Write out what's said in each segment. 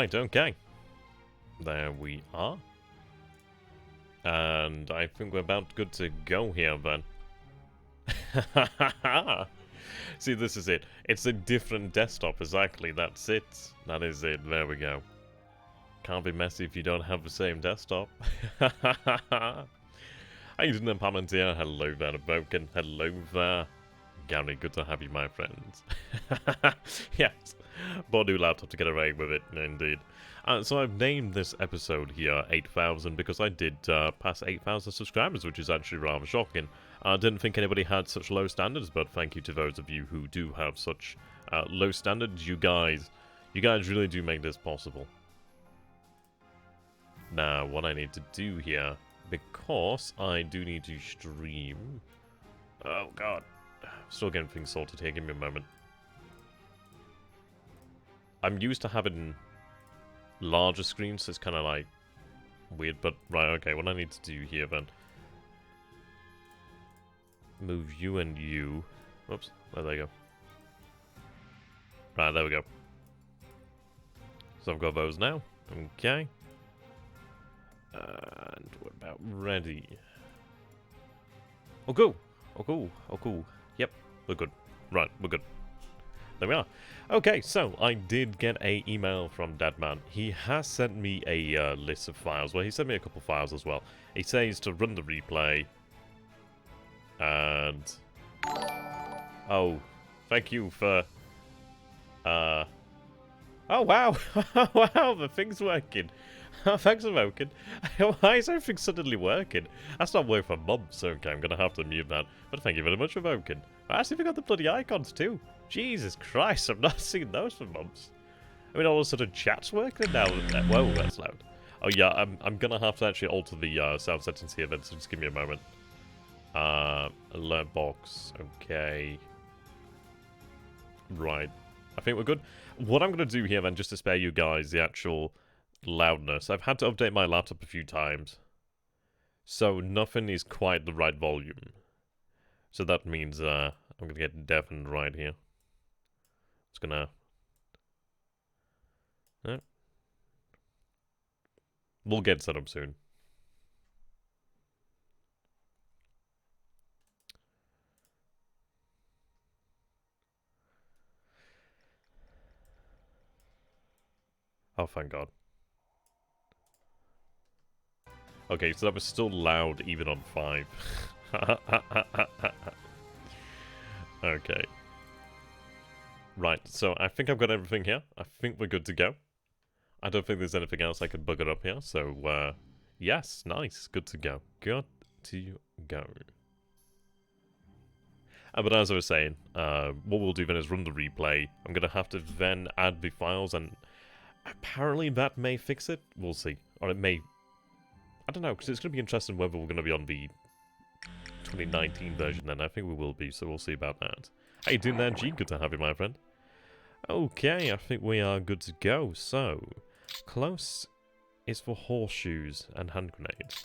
Right, okay. There we are. And I think we're about good to go here, then. See, this is it. It's a different desktop, exactly. That's it. That is it. There we go. Can't be messy if you don't have the same desktop. How you doing, Palantir? Hello there, Broken. Hello there. Gary, good to have you, my friends. Yes. Bought a new laptop to get away with it, indeed. So I've named this episode here 8,000 because I did pass 8,000 subscribers, which is actually rather shocking. I didn't think anybody had such low standards, but thank you to those of you who do have such low standards. You guys really do make this possible. Now, what I need to do here, because I do need to stream... Oh, God. Still getting things sorted here. Give me a moment. I'm used to having larger screens, so it's kind of like weird, but right, okay, what I need to do here then. Move you and you. Oops, oh, there you go. Right, there we go. So I've got those now. Okay. And what about ready? Oh, go! Oh, cool. Oh, cool. Yep, we're good. Right, we're good. There we are. Okay, so I did get a email from Deadman. He has sent me a list of files. Well, he sent me a couple files as well. He says to run the replay. And... Oh, thank you for... Oh, wow! Wow, the thing's working. Thanks for working. Why is everything suddenly working? That's not worked for months, okay, I'm gonna have to mute that. But thank you very much for voting. I actually got the bloody icons too. Jesus Christ, I've not seen those for months. I mean, all of a sudden chat's working now. Whoa, that's loud. Oh yeah, I'm gonna have to actually alter the sound settings here then, so just give me a moment. Alert box, okay. Right, I think we're good. What I'm gonna do here then, just to spare you guys the actual loudness, I've had to update my laptop a few times. So nothing is quite the right volume. So that means I'm gonna get deafened right here. It's gonna... We'll get set up soon. Oh, thank God. Okay, so that was still loud even on 5. Okay. Right, so I think I've got everything here. I think we're good to go. I don't think there's anything else I could bugger up here, so, yes, nice, good to go. Good to go. But as I was saying, what we'll do then is run the replay. I'm going to have to then add the files, and apparently that may fix it. We'll see. Or it may... I don't know, because it's going to be interesting whether we're going to be on the 2019 version then. I think we will be, so we'll see about that. How you doing there, G? Good to have you, my friend. Okay, I think we are good to go. So, close is for horseshoes and hand grenades.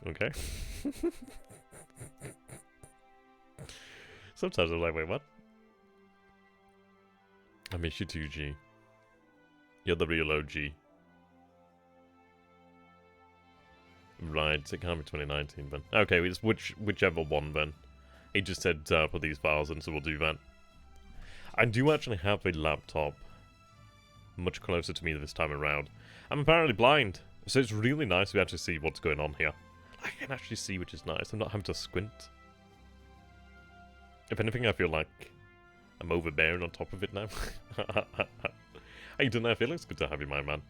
Okay. Sometimes I'm like, wait, what? I miss you too, G. You're the real OG. Right, so it can't be 2019 then. Okay, it's whichever one then. He just said put these files in, so we'll do that. I do actually have a laptop much closer to me this time around. I'm apparently blind, so it's really nice to actually see what's going on here. I can actually see, which is nice. I'm not having to squint. If anything, I feel like I'm overbearing on top of it now. How you doing there, Felix? Good to have you, my man.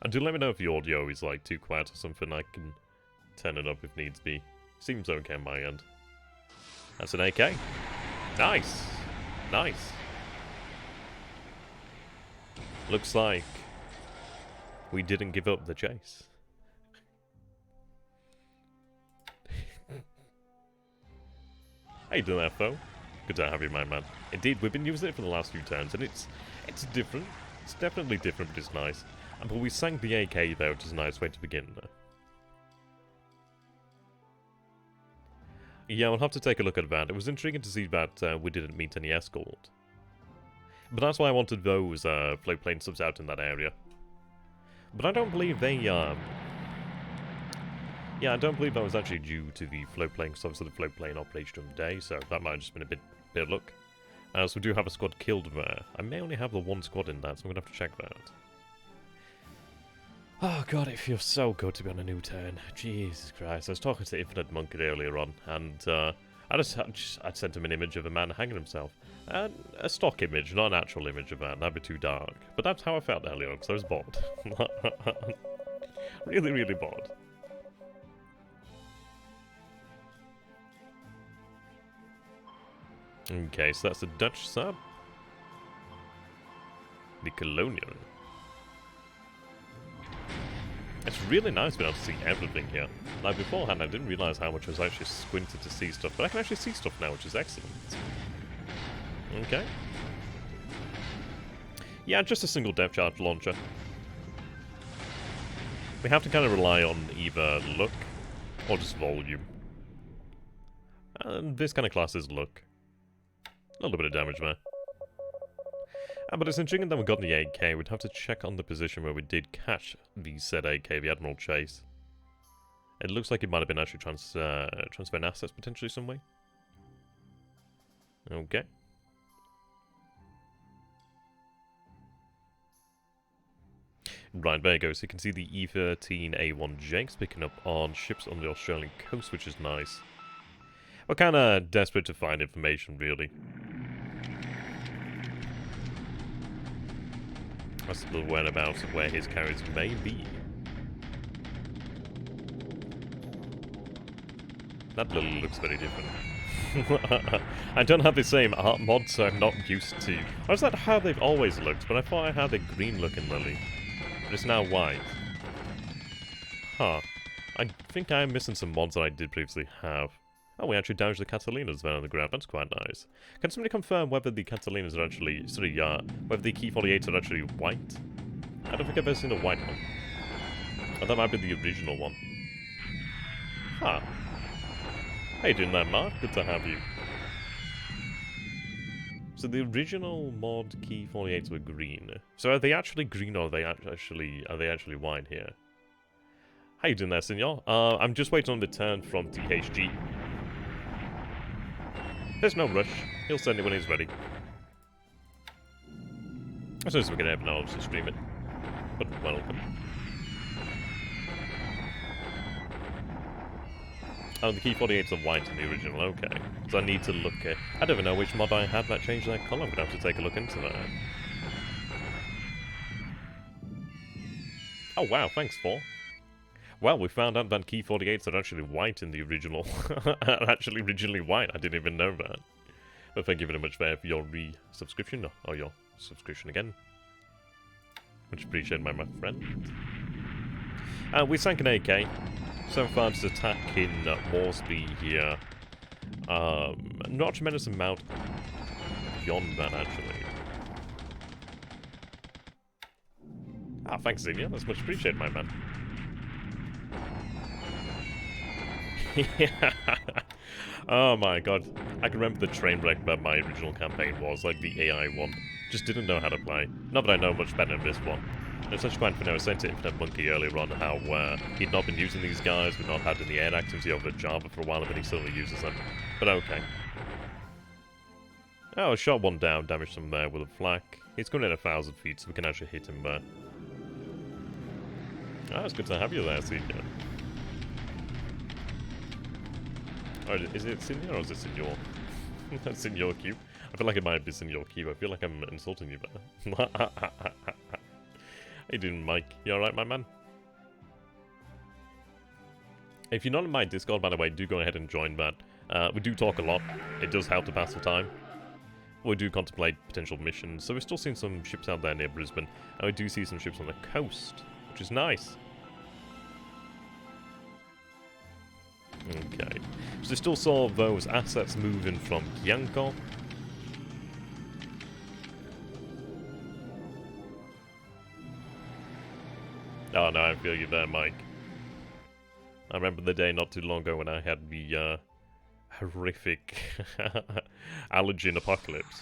And do let me know if the audio is like too quiet or something. I can turn it up if needs be. Seems okay on my end. That's an AK. Nice. Nice. Looks like we didn't give up the chase. How you doing there, foe? Good to have you, my man. Indeed, we've been using it for the last few turns, and it's different. It's definitely different, but it's nice. But we sank the AK there, which is a nice way to begin. Yeah, we'll have to take a look at that. It was intriguing to see that we didn't meet any escort. But that's why I wanted those float plane subs out in that area. But I don't believe they, yeah, I don't believe that was actually due to the float plane, because obviously the float plane operation of the day, so that might have just been a bit of luck. So we do have a squad killed there. I may only have the one squad in that, so I'm going to have to check that. Oh god, it feels so good to be on a new turn. Jesus Christ. I was talking to Infinite Monkey earlier on, and I'd sent him an image of a man hanging himself. A stock image, not an actual image of that. That'd be too dark. But that's how I felt earlier on, because I was bored. Really, really bored. Okay, so that's a Dutch sub. The Colonial. It's really nice being able to see everything here. Like beforehand, I didn't realise how much I was actually squinted to see stuff, but I can actually see stuff now, which is excellent. Okay. Yeah, just a single depth charge launcher. We have to kind of rely on either luck or just volume. And this kind of class is luck. A little bit of damage there. But it's intriguing that we got the AK. We'd have to check on the position where we did catch the said AK, the Admiral Chase. It looks like it might have been actually transferring assets potentially some way. Okay. Right, there you go. So you can see the E-13A1 Jakes picking up on ships on the Australian coast, which is nice. We're kind of desperate to find information, really. That's the whereabouts of where his carriers may be. That lily looks very different. I don't have the same art mod, so I'm not used to... Or is that how they've always looked? But I thought I had a green-looking lily. But it's now white. Huh. I think I'm missing some mods that I did previously have. Oh, we actually damaged the Catalinas there on the ground. That's quite nice. Can somebody confirm whether the Catalinas are actually... Sorry, whether the Key 48s are actually white? I don't think I've ever seen a white one. Oh, that might be the original one. Huh. How you doing there, Mark? Good to have you. So the original mod Key 48s were green. So are they actually green or are they actually white here? How you doing there, senor? I'm just waiting on the turn from THG. There's no rush. He'll send it when he's ready. As soon as we can have an obviously stream it. But welcome. Oh, the Key 48s are white in the original, okay. So I need to look at... I don't even know which mod I had that changed that colour. I'm going to have to take a look into that. Oh wow, thanks, 4. Well, we found out that Key 48s are actually white in the original. Actually originally white, I didn't even know that. But thank you very much there for your re-subscription, or your subscription again. Much appreciated, my friend. We sank an AK. So far, just attacking Moresby here. Not a tremendous amount beyond that, actually. Ah, thanks, Xenia. That's much appreciated, my man. Oh my god. I can remember the train wreck that my original campaign was, like the AI one. Just didn't know how to play. Not that I know much better than this one. It's such fun for now. I was saying to Infinite Monkey earlier on how he'd not been using these guys, we'd not had any air activity over Java for a while, but he suddenly uses them. But okay. Oh, I shot one down, damaged him there with a flak. He's coming in 1,000 feet, so we can actually hit him there. Ah, it's good to have you there, Senior. Oh, is it Senior or is it Senor? Senor Q? I feel like it might be Senor Q. I feel like I'm insulting you there. How you doing, Mike? You alright, my man? If you're not in my Discord, by the way, do go ahead and join that. We do talk a lot. It does help to pass the time. We do contemplate potential missions. So we're still seeing some ships out there near Brisbane. And we do see some ships on the coast, which is nice. Okay. So we still saw those assets moving from Kianko. Oh no, I feel you there, Mike. I remember the day not too long ago when I had the horrific allergen apocalypse.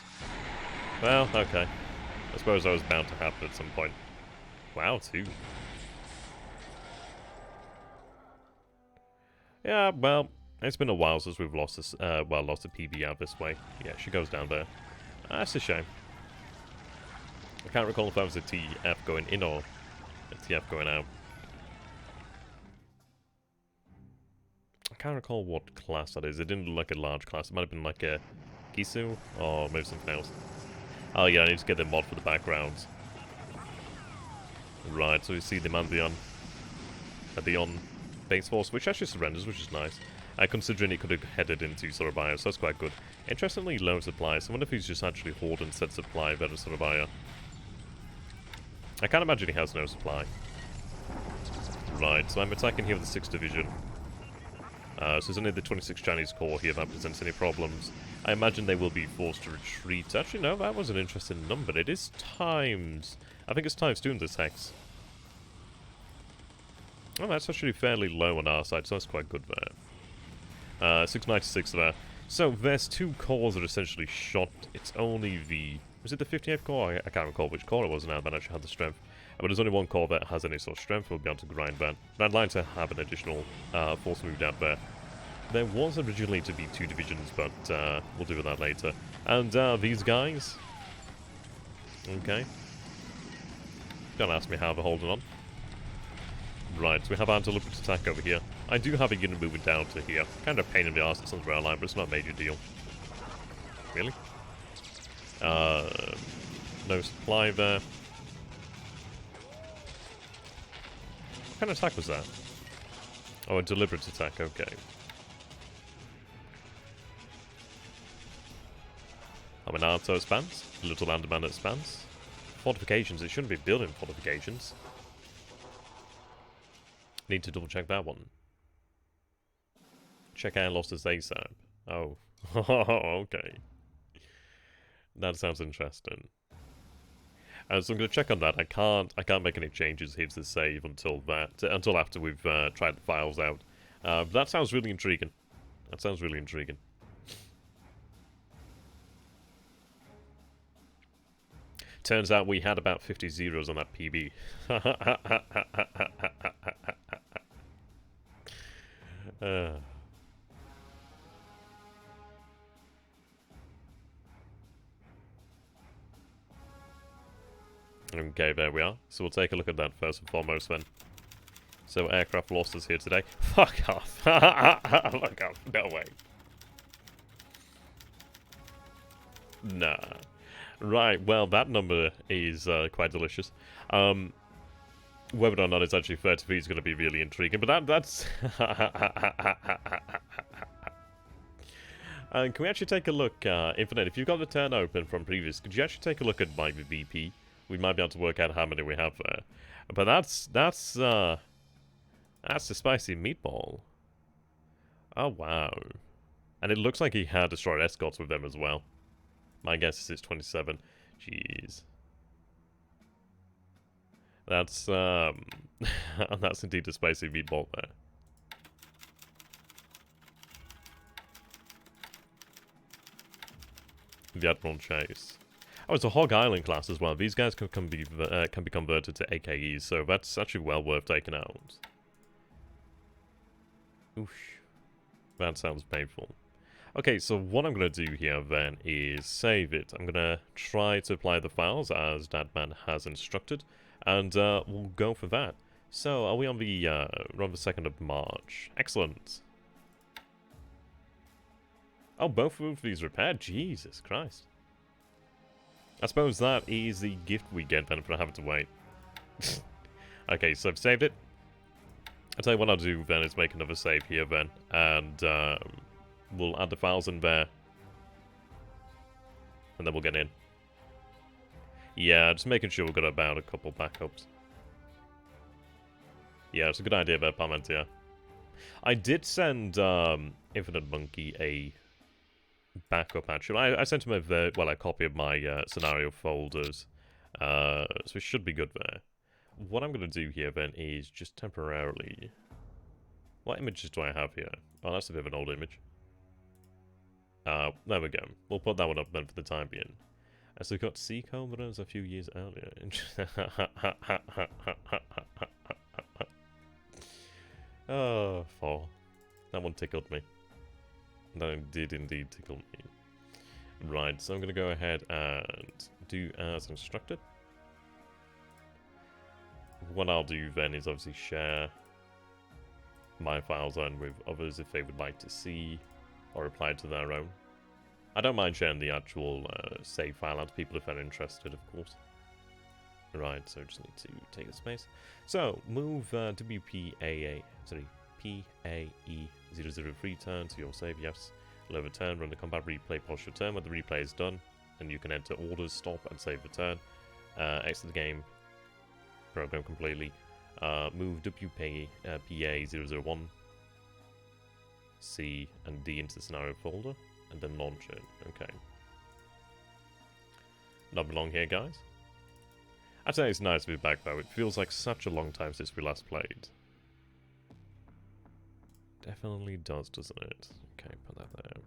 Well, okay. I suppose that was bound to happen at some point. Wow, 2. Yeah, well, it's been a while since we've lost this, lost a PB out this way. Yeah, she goes down there. That's a shame. I can't recall if that was a TF going in or a TF going out. I can't recall what class that is. It didn't look like a large class. It might have been like a Gisu or maybe something else. Oh yeah, I need to get the mod for the backgrounds. Right, so you see the Mandion at the on base force, which actually surrenders, which is nice. Considering it could have headed into Surabaya, so that's quite good. Interestingly, low supply, so I wonder if he's just actually hoarding instead supply better Surabaya. I can't imagine he has no supply. Right, so I'm attacking here with the 6th Division. So there's only the 26th Chinese Corps here that presents any problems. I imagine they will be forced to retreat. Actually, no, that was an interesting number. It is times... I think it's times 2 in this hex. Oh, that's actually fairly low on our side, so that's quite good there. 696 there. So there's 2 cores that are essentially shot. It's only the... Was it the 58th core? I can't recall which core it was now that actually had the strength. But there's only 1 core that has any sort of strength. We'll be able to grind that. I'd like to have an additional force moved out there. There was originally to be 2 divisions, but we'll do that later. And these guys... Okay. Don't ask me how they're holding on. Right, so we have our deliberate attack over here. I do have a unit moving down to here. Kind of a pain in the arse, it's on the rail line, but it's not a major deal. Really? No supply there. What kind of attack was that? Oh, a deliberate attack, okay. Aminato expands. Little Andaman expands. Fortifications, it shouldn't be building fortifications. Need to double check that one. Check out lost as ASAP. Oh. Okay. That sounds interesting. So I'm going to check on that. I can't make any changes here to save until after we've tried the files out. But that sounds really intriguing. That sounds really intriguing. Turns out we had about 50 zeros on that PB. Okay, there we are. So we'll take a look at that first and foremost then. So aircraft losses here today. Fuck off. Fuck off. No way. Nah. Right, well, that number is quite delicious. Whether or not it's actually 30 is going to be really intriguing, but that's... Can we actually take a look, Infinite, if you've got the turn open from previous, could you actually take a look at my VP? We might be able to work out how many we have there. But that's the spicy meatball. Oh, wow. And it looks like he had destroyed escorts with them as well. My guess is it's 27. Jeez. That's, that's indeed a spicy meatball there. The Admiral Chase. Oh, it's a Hog Island class as well. These guys can be converted to AKEs, so that's actually well worth taking out. Oof. That sounds painful. Okay, so what I'm going to do here then is save it. I'm going to try to apply the files as Dadman has instructed, and we'll go for that. So, are we on the, we're on the 2nd of March? Excellent. Oh, both of these repaired? Jesus Christ. I suppose that is the gift we get then for having to wait. Okay, so I've saved it. I'll tell you what I'll do then is make another save here then, and we'll add the files in there. And then we'll get in. Yeah, just making sure we've got about a couple backups. Yeah, it's a good idea there, Parmentier. I did send Infinite Monkey a backup, actually. I sent him a copy of my scenario folders. So it should be good there. What I'm going to do here then is just temporarily... What images do I have here? Oh, that's a bit of an old image. There we go. We'll put that one up then for the time being. So we got Iceycrome, but it was a few years earlier. Oh, 4. That one tickled me. That did indeed tickle me. Right, so I'm going to go ahead and do as instructed. What I'll do then is obviously share my file zone with others if they would like to see or reply to their own. I don't mind sharing the actual save file out to people if they're interested, of course. Right, so just need to take a space. So, move PAE 003 turn to your save, yes. Lower turn, run the combat replay, pause your turn when the replay is done, and you can enter orders, stop, and save the turn. Exit the game, program completely. Move PA 001, C, and D into the scenario folder, and then launch it. Okay. Not belong here, guys. I'd say it's nice to be back, though. It feels like such a long time since we last played. Definitely does, doesn't it? Okay, put that there.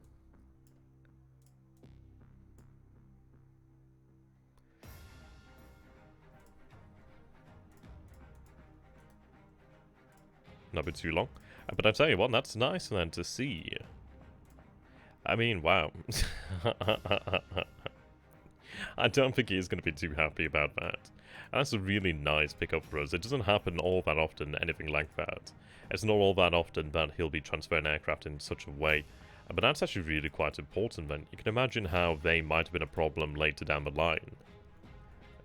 Not been too long. But I tell you what, that's nice then to see. I mean, wow. I don't think he's going to be too happy about that. That's a really nice pickup for us. It doesn't happen all that often, anything like that. It's not all that often that he'll be transferring aircraft in such a way. But that's actually really quite important then. You can imagine how they might have been a problem later down the line.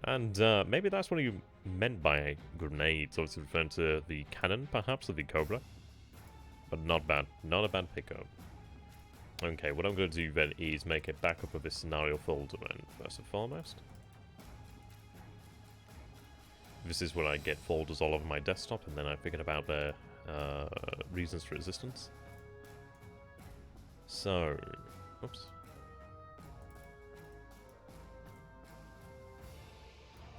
And maybe that's what he meant by grenades, obviously referring to the cannon, perhaps, of the Cobra. But not bad. Not a bad pickup. Okay, what I'm going to do then is make a backup of this scenario folder then, first and foremost. This is where I get folders all over my desktop, and then I figured about their reasons for resistance. So, oops.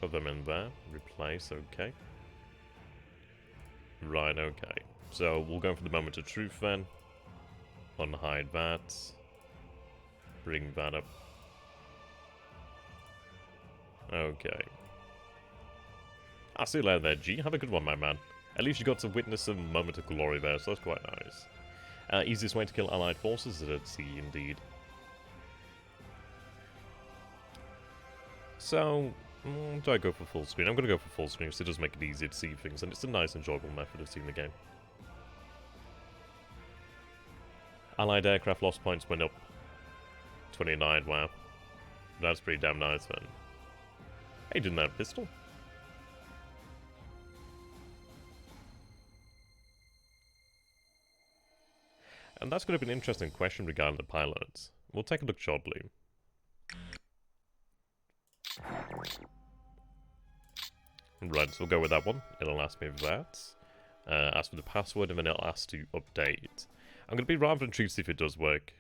Put them in there, replace, okay. Right, okay. So, we'll go for the moment of truth then. Unhide that. Bring that up. Okay. I'll see you later there, G. Have a good one, my man. At least you got to witness a moment of glory there, so that's quite nice. Easiest way to kill allied forces is at sea, indeed. So, do I go for full screen? I'm going to go for full screen because it does make it easier to see things, and it's a nice, enjoyable method of seeing the game. Allied aircraft loss points went up 29, wow. That's pretty damn nice, then. Hey, didn't have a pistol? And that's going to be an interesting question regarding the pilots. We'll take a look shortly. Right, so we'll go with that one. It'll ask me for that. Ask for the password, and then it'll ask to update. I'm going to be rather intrigued to see if it does work.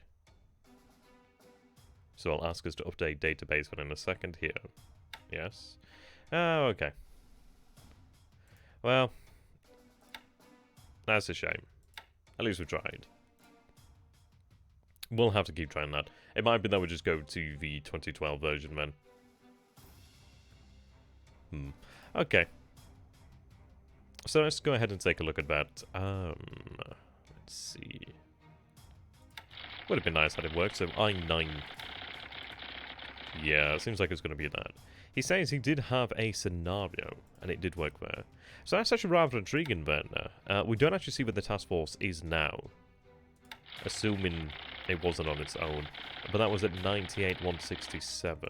So I'll ask us to update database within a second here. Yes. Oh, okay. Well, that's a shame. At least we tried. We'll have to keep trying that. It might be that we just go to the 2012 version then. Okay. So let's go ahead and take a look at that. Let's see. Would have been nice had it worked. So I-9. Yeah, it seems like it's going to be that. He says he did have a scenario, and it did work there. So that's actually rather intriguing then. We don't actually see where the task force is now. Assuming it wasn't on its own. But that was at 98,167.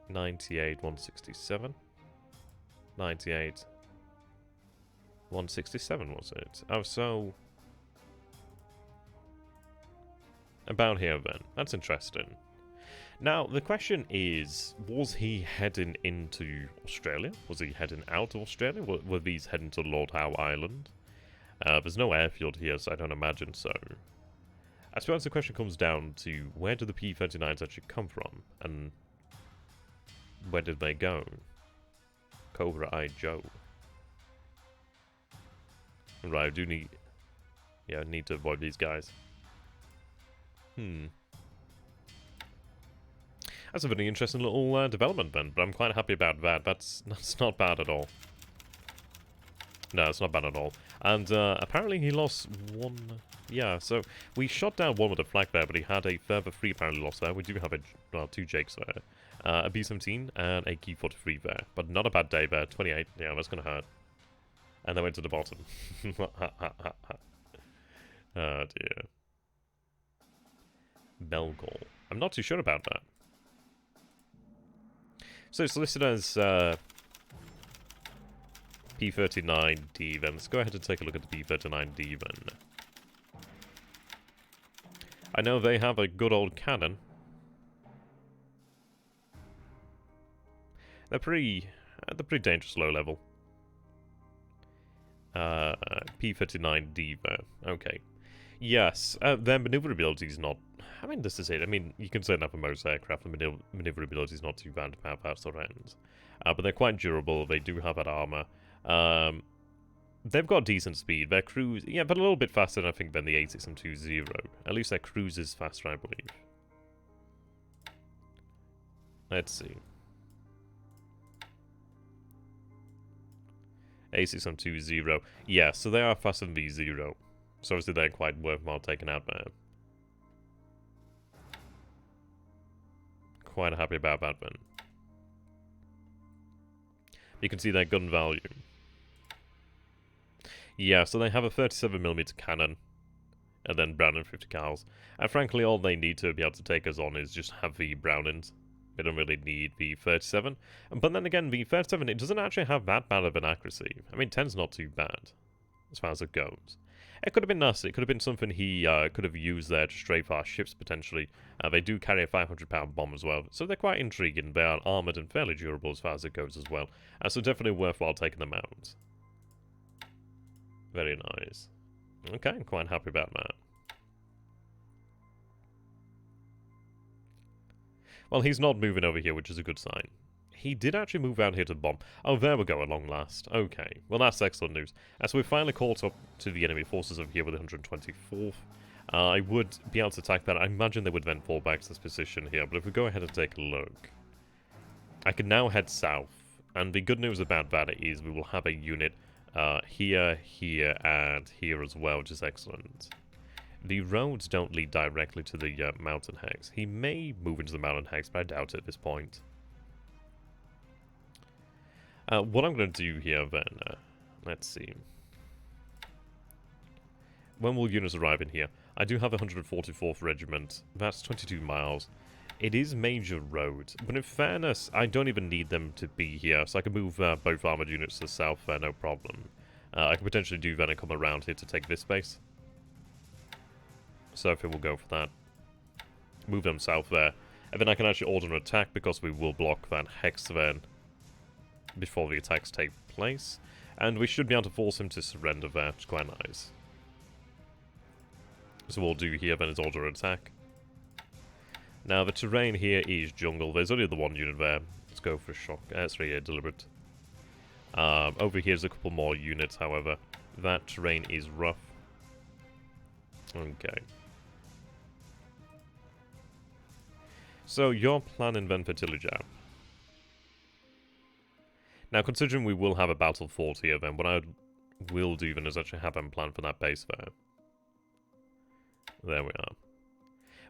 98,167. 98,167 was it? Oh, so... about here then. That's interesting. Now, the question is, was he heading into Australia? Was he heading out of Australia? Were these heading to Lord Howe Island? There's no airfield here, so I don't imagine so. I suppose the question comes down to, where do the P-39s actually come from? And where did they go? Cobra Eye Joe. Right, I do need... yeah, I need to avoid these guys. That's a very interesting little development then, but I'm quite happy about that. That's not bad at all. No, it's not bad at all. And apparently he lost one... Yeah, so we shot down one with a flag there, but he had a further 3 apparently lost there. We do have well, 2 Jakes there. A B-17 and a Key-43 there. But not a bad day there. 28. Yeah, that's going to hurt. And then went to the bottom. Oh, dear. Belgol. I'm not too sure about that. So it's listed as P-39D then. Let's go ahead and take a look at the P-39D then. I know they have a good old cannon. They're pretty dangerous low level. P-39D there. Okay. Yes, their maneuverability is not... I mean, this is it. I mean, you can say that for most aircraft, the maneuverability is not too bad about that sort of end. But they're quite durable. They do have that armor. They've got decent speed. Their cruise... Yeah, but a little bit faster, I think, than the 86M20. At least their cruise is faster, I believe. Let's see. 86M20. Yeah, so they are faster than the 0. So obviously they're quite worthwhile taking out there. Quite happy about that one. You can see their gun value. Yeah, so they have a 37mm cannon. And then Browning 50 cals. And frankly, all they need to be able to take us on is just have the Brownings. They don't really need the 37. But then again, the 37, it doesn't actually have that bad of an accuracy. I mean, 10's not too bad, as far as it goes. It could have been nasty. It could have been something he could have used there to strafe our ships, potentially. They do carry a 500-pound bomb as well, so they're quite intriguing. They are armoured and fairly durable as far as it goes as well. So definitely worthwhile taking them out. Very nice. Okay, I'm quite happy about that. Well, he's not moving over here, which is a good sign. He did actually move out here to bomb. Oh, there we go, at long last. Okay, well, that's excellent news. So we've finally caught up to the enemy forces over here with the 124th. I would be able to attack that. I imagine they would then fall back to this position here, but if we go ahead and take a look, I can now head south. And the good news about that is we will have a unit here, here, and here as well, which is excellent. The roads don't lead directly to the mountain hex. He may move into the mountain hex, but I doubt it at this point. What I'm going to do here then, let's see. When will units arrive in here? I do have a 144th Regiment. That's 22 miles. It is major road, but in fairness, I don't even need them to be here, so I can move both armoured units to the south there, no problem. I could potentially do then and come around here to take this base. So I think we'll go for that. Move them south there. And then I can actually order an attack because we will block that hex then before the attacks take place. And we should be able to force him to surrender there, which is quite nice. So what we'll do here then is order an attack. Now the terrain here is jungle. There's only the one unit there. Let's go for a shock. Sorry, deliberate. Over here's a couple more units, however. That terrain is rough. Okay. So, you're planning then for Tillager. Now, considering we will have a battle fort here, then what I will do then is actually have them plan for that base there. There we are.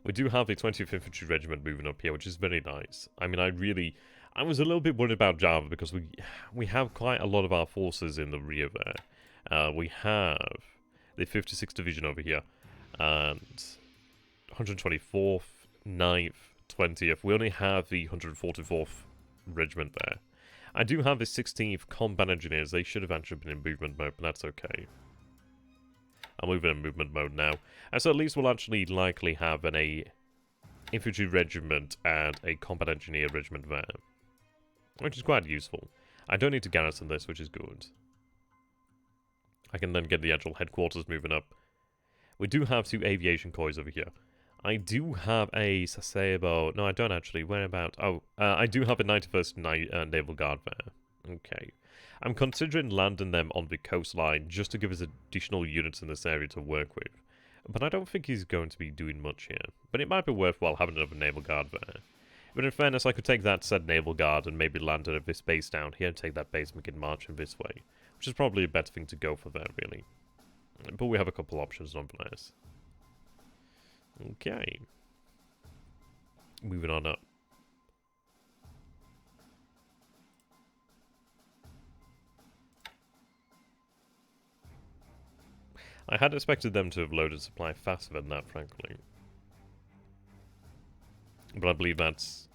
We do have the 20th Infantry Regiment moving up here, which is very nice. I mean, I was a little bit worried about Java because we have quite a lot of our forces in the rear there. We have the 56th Division over here, and 124th, 9th, 20th. We only have the 144th Regiment there. I do have the 16th Combat Engineers. They should have actually been in movement mode, but that's okay. I'm moving in movement mode now. And so at least we'll actually likely have an Infantry Regiment and a Combat Engineer Regiment there. Which is quite useful. I don't need to garrison this, which is good. I can then get the actual headquarters moving up. We do have 2 aviation corps over here. I do have a Sasebo... No, I don't actually. Where about? Oh, I do have a 91st Naval Guard there. Okay. I'm considering landing them on the coastline just to give us additional units in this area to work with. But I don't think he's going to be doing much here. But it might be worthwhile having another Naval Guard there. But in fairness, I could take that said naval guard and maybe land at this base down here and take that base and we can march in this way. Which is probably a better thing to go for there, really. But we have a couple options nonetheless. Okay. Moving on up. I had expected them to have loaded supply faster than that, frankly. But I believe that's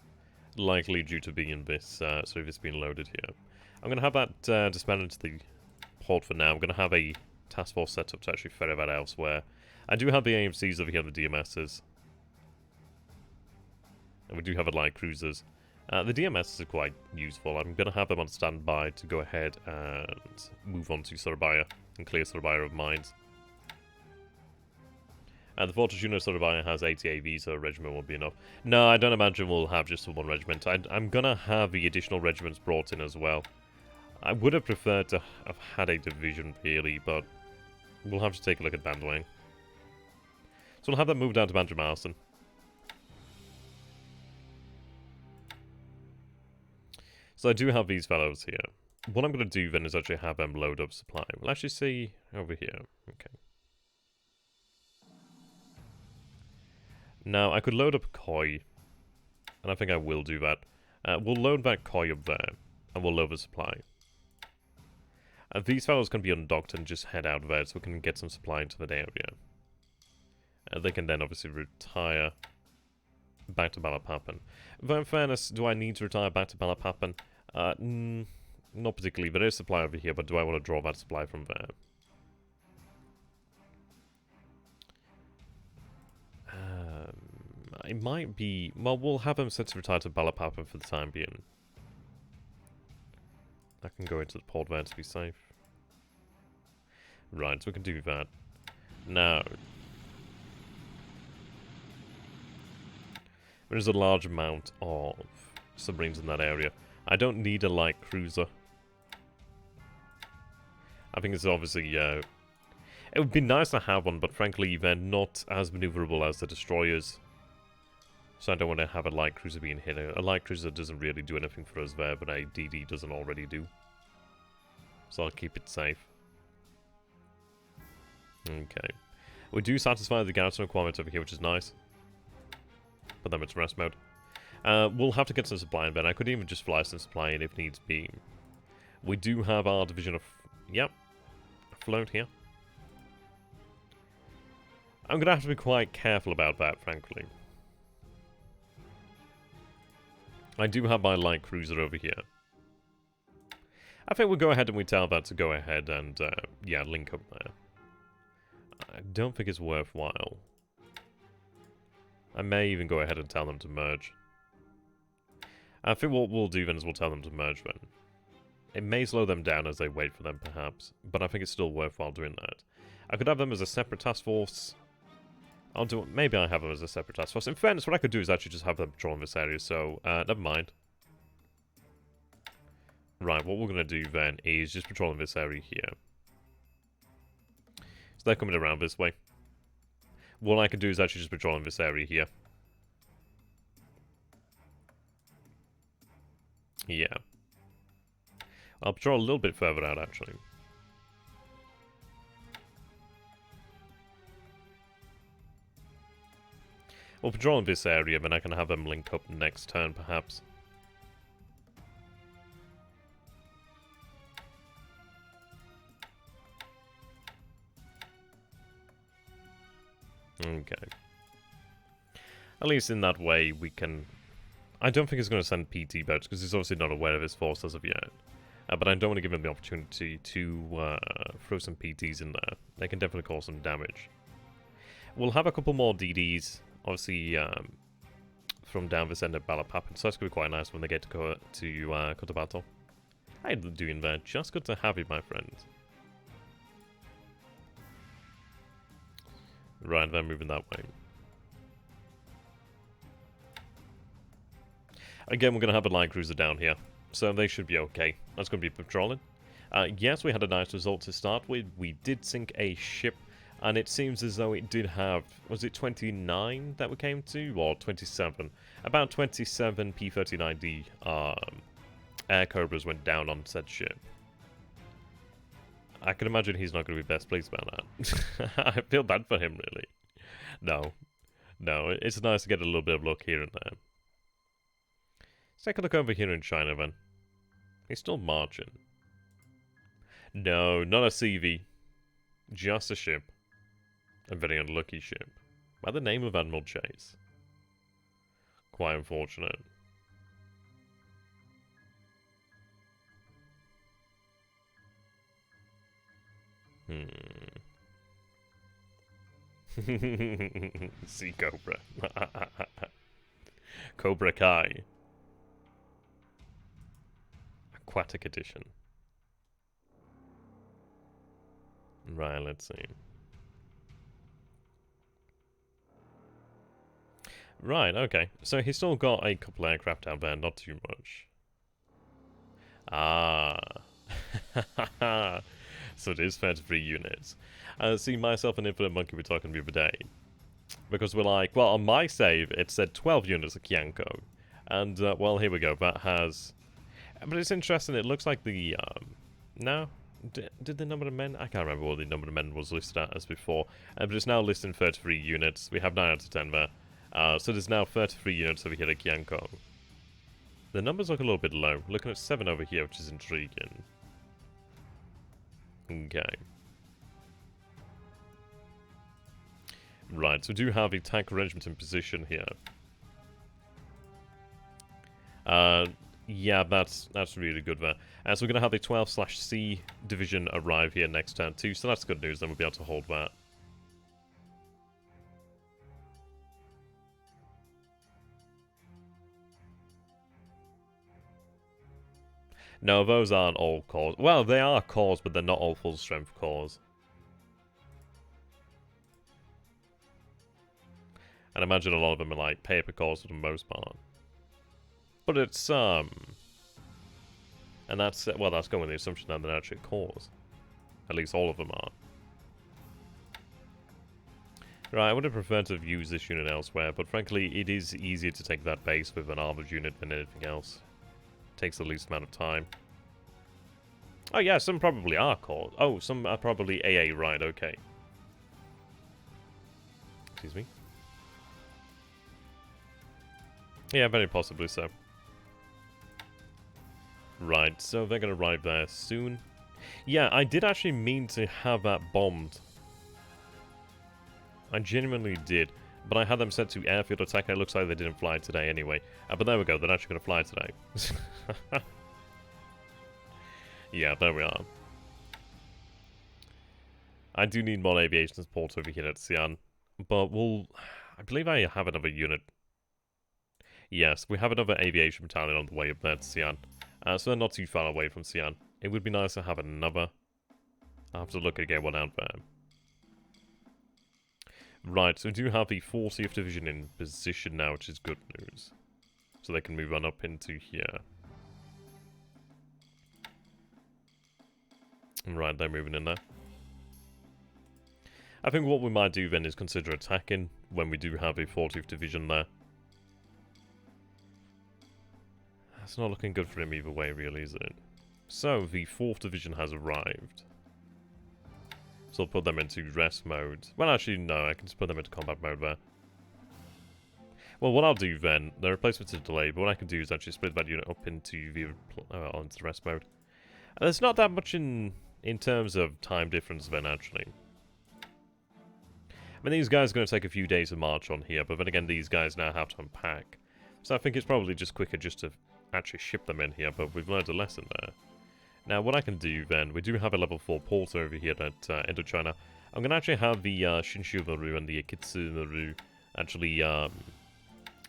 likely due to being in this, so this being loaded here. I'm going to have that disbanded to the port for now. I'm going to have a task force set up to actually ferry that elsewhere. I do have the AMCs over here, the DMSs. And we do have light cruisers. The DMSs are quite useful. I'm going to have them on standby to go ahead and move on to Surabaya and clear Surabaya of mines. The Fortress Unit of Surabaya has 80 AVs, so a regiment won't be enough. No, I don't imagine we'll have just one regiment. I'm going to have the additional regiments brought in as well. I would have preferred to have had a division, really, but we'll have to take a look at Bandwang. So we'll have that moved down to Banjarmarsden. So I do have these fellows here. What I'm going to do then is actually have them load up supply. We'll actually see over here. Okay. Now, I could load up Koi, and I think I will do that. We'll load that Koi up there, and we'll load the supply. These fellows can be undocked and just head out there, so we can get some supply into that area. They can then obviously retire back to BLeAcHACiD. Though in fairness, do I need to retire back to BLeAcHACiD? Not particularly. There is supply over here, but do I want to draw that supply from there? It might be... Well, we'll have them set to retire to BLeAcHACiD for the time being. I can go into the port there to be safe. Right, so we can do that. Now... There is a large amount of submarines in that area. I don't need a light cruiser. I think it's obviously... it would be nice to have one, but frankly, they're not as maneuverable as the destroyers. So I don't want to have a light cruiser being hit. A light cruiser doesn't really do anything for us there, but a DD doesn't already do. So I'll keep it safe. Okay. We do satisfy the garrison requirements over here, which is nice. Put them into rest mode. We'll have to get some supply in, Ben. I could even just fly some supply in if needs be. We do have our division of... Yep. Afloat here. I'm going to have to be quite careful about that, frankly. I do have my light cruiser over here. I think we'll go ahead and we tell that to go ahead and, yeah, link up there. I don't think it's worthwhile. I may even go ahead and tell them to merge. I think what we'll do then is we'll tell them to merge then. It may slow them down as they wait for them, perhaps, but I think it's still worthwhile doing that. I could have them as a separate task force. I'll do it. Maybe I have them as a separate task force. In fairness, what I could do is actually just have them patrol in this area, so never mind. Right, what we're going to do then is just patrol in this area here. So they're coming around this way. What I can do is actually just patrol in this area here. Yeah. I'll patrol a little bit further out, actually. We'll patrol in this area, then I can have them link up next turn, perhaps. Okay. At least in that way, we can... I don't think it's going to send PT boats, because he's obviously not aware of his force as of yet. But I don't want to give him the opportunity to throw some PTs in there. They can definitely cause some damage. We'll have a couple more DDs, obviously, from down this end of BLeAcHACiD, so that's going to be quite nice when they get to go to Cotabato. How are you doing there? Just good to have you, my friend. Right, they're moving that way. Again, we're going to have a light cruiser down here, so they should be okay. That's going to be patrolling. Yes, we had a nice result to start with. We did sink a ship. And it seems as though it did have, was it 29 that we came to? Or 27? About 27 P-39D air cobras went down on said ship. I can imagine he's not going to be best pleased about that. I feel bad for him, really. No. No, it's nice to get a little bit of luck here and there. Let's take a look over here in China, then. He's still marching. No, not a CV. Just a ship. A very unlucky ship. By the name of Admiral Chase. Quite unfortunate. Sea Cobra. Cobra Kai. Aquatic Edition. Right, let's see. Right, okay. So he's still got a couple aircraft out there, not too much. Ah. So it is 33 units. See, myself and Infinite Monkey were talking the other day. Because we're like, well, on my save, it said 12 units of Kianko. And, well, here we go. That has... But it's interesting, it looks like the, no? Did the number of men? I can't remember what the number of men was listed at as before. But it's now listed in 33 units. We have 9 out of 10 there. So there's now 33 units over here at Kianko. The numbers look a little bit low. Looking at 7 over here, which is intriguing. Okay. Right, so we do have a tank arrangement in position here. Yeah, that's really good there. So we're going to have a 12/C division arrive here next turn too, so that's good news, then we'll be able to hold that. No, those aren't all cores. Well, they are cores, but they're not all full-strength cores. And I imagine a lot of them are like paper cores for the most part. But it's, and that's, well, that's going with the assumption that they're actually cores. At least all of them are. Right, I would have preferred to have used this unit elsewhere, but frankly, it is easier to take that base with an armored unit than anything else. Takes the least amount of time. Oh yeah, some probably are cores. Oh, some are probably AA, right, okay. Excuse me. Yeah, very possibly so. Right, so they're going to arrive there soon. Yeah, I did actually mean to have that bombed. I genuinely did. But I had them set to airfield attack. It looks like they didn't fly today anyway. But there we go, they're actually going to fly today. Yeah, there we are. I do need more aviation support over here at Xi'an. But we'll... I believe I have another unit. Yes, we have another aviation battalion on the way up there to Xi'an. So they're not too far away from Xi'an. It would be nice to have another. I'll have to look again one out there. Right, so we do have the 40th Division in position now, which is good news. So they can move on up into here. Right, they're moving in there. I think what we might do then is consider attacking when we do have a 40th Division there. It's not looking good for him either way, really, is it? So, the 4th Division has arrived. So I'll put them into rest mode. Well, actually, no, I can just put them into combat mode there. Well, what I'll do then, the replacement's a delay, but what I can do is actually split that unit up into the onto rest mode. And there's not that much in terms of time difference then, actually. I mean, these guys are going to take a few days to march on here, but then again, these guys now have to unpack. So I think it's probably just quicker just to actually ship them in here, but we've learned a lesson there. Now, what I can do then, we do have a level 4 port over here at Indochina. I'm going to actually have the Shinshu Maru and the Akitsu Maru actually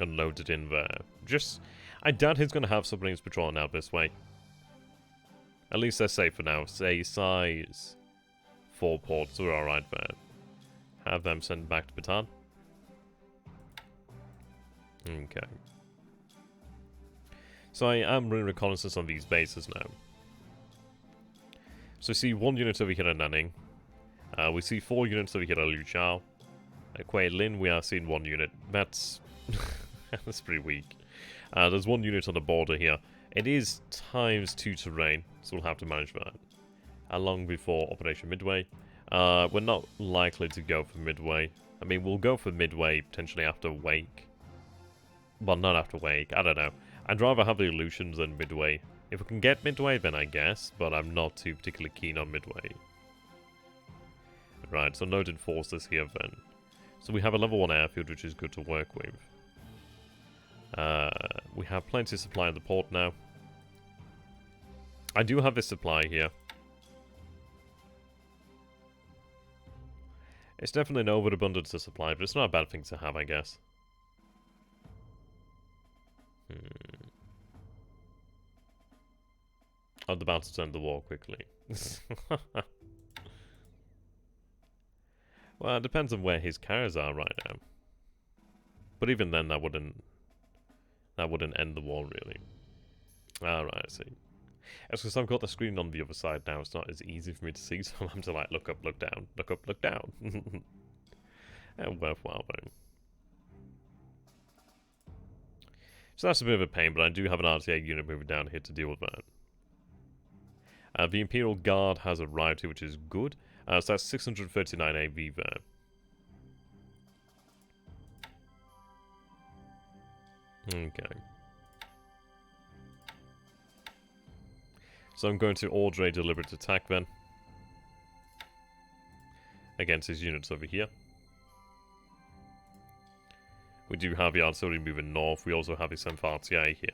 unloaded in there. Just, I doubt he's going to have submarines patrolling out this way. At least they're safe for now. Say size 4 ports, we're alright there. Have them sent back to Bataan. Okay. So I am running reconnaissance on these bases now. So see one unit over here at Nanning. We see 4 units over here at Liu Chao. At Kuei Lin, we are seeing 1 unit. That's that's pretty weak. There's 1 unit on the border here. It is ×2 terrain, so we'll have to manage that. Long before Operation Midway. We're not likely to go for Midway. I mean, we'll go for Midway potentially after Wake. Well, not after Wake, I don't know. I'd rather have the Illusions than Midway. If we can get Midway, then I guess, but I'm not too particularly keen on Midway. Right, so noted forces here then. So we have a level 1 airfield, which is good to work with. We have plenty of supply in the port now. I do have this supply here. It's definitely an overabundance of supply, but it's not a bad thing to have, I guess. I'm about to end the war quickly. Well, it depends on where his cars are right now. But even then, that wouldn't end the war, really. Alright, I see. It's because I've got the screen on the other side now, it's not as easy for me to see, so I'm to like look up, look down, look up, look down. Worthwhile, though. So that's a bit of a pain, but I do have an RTA unit moving down here to deal with that. The Imperial Guard has arrived here, which is good. So that's 639 AV there. Okay. So I'm going to order a deliberate attack then. Against his units over here. We do have the artillery moving north. We also have the RTA here.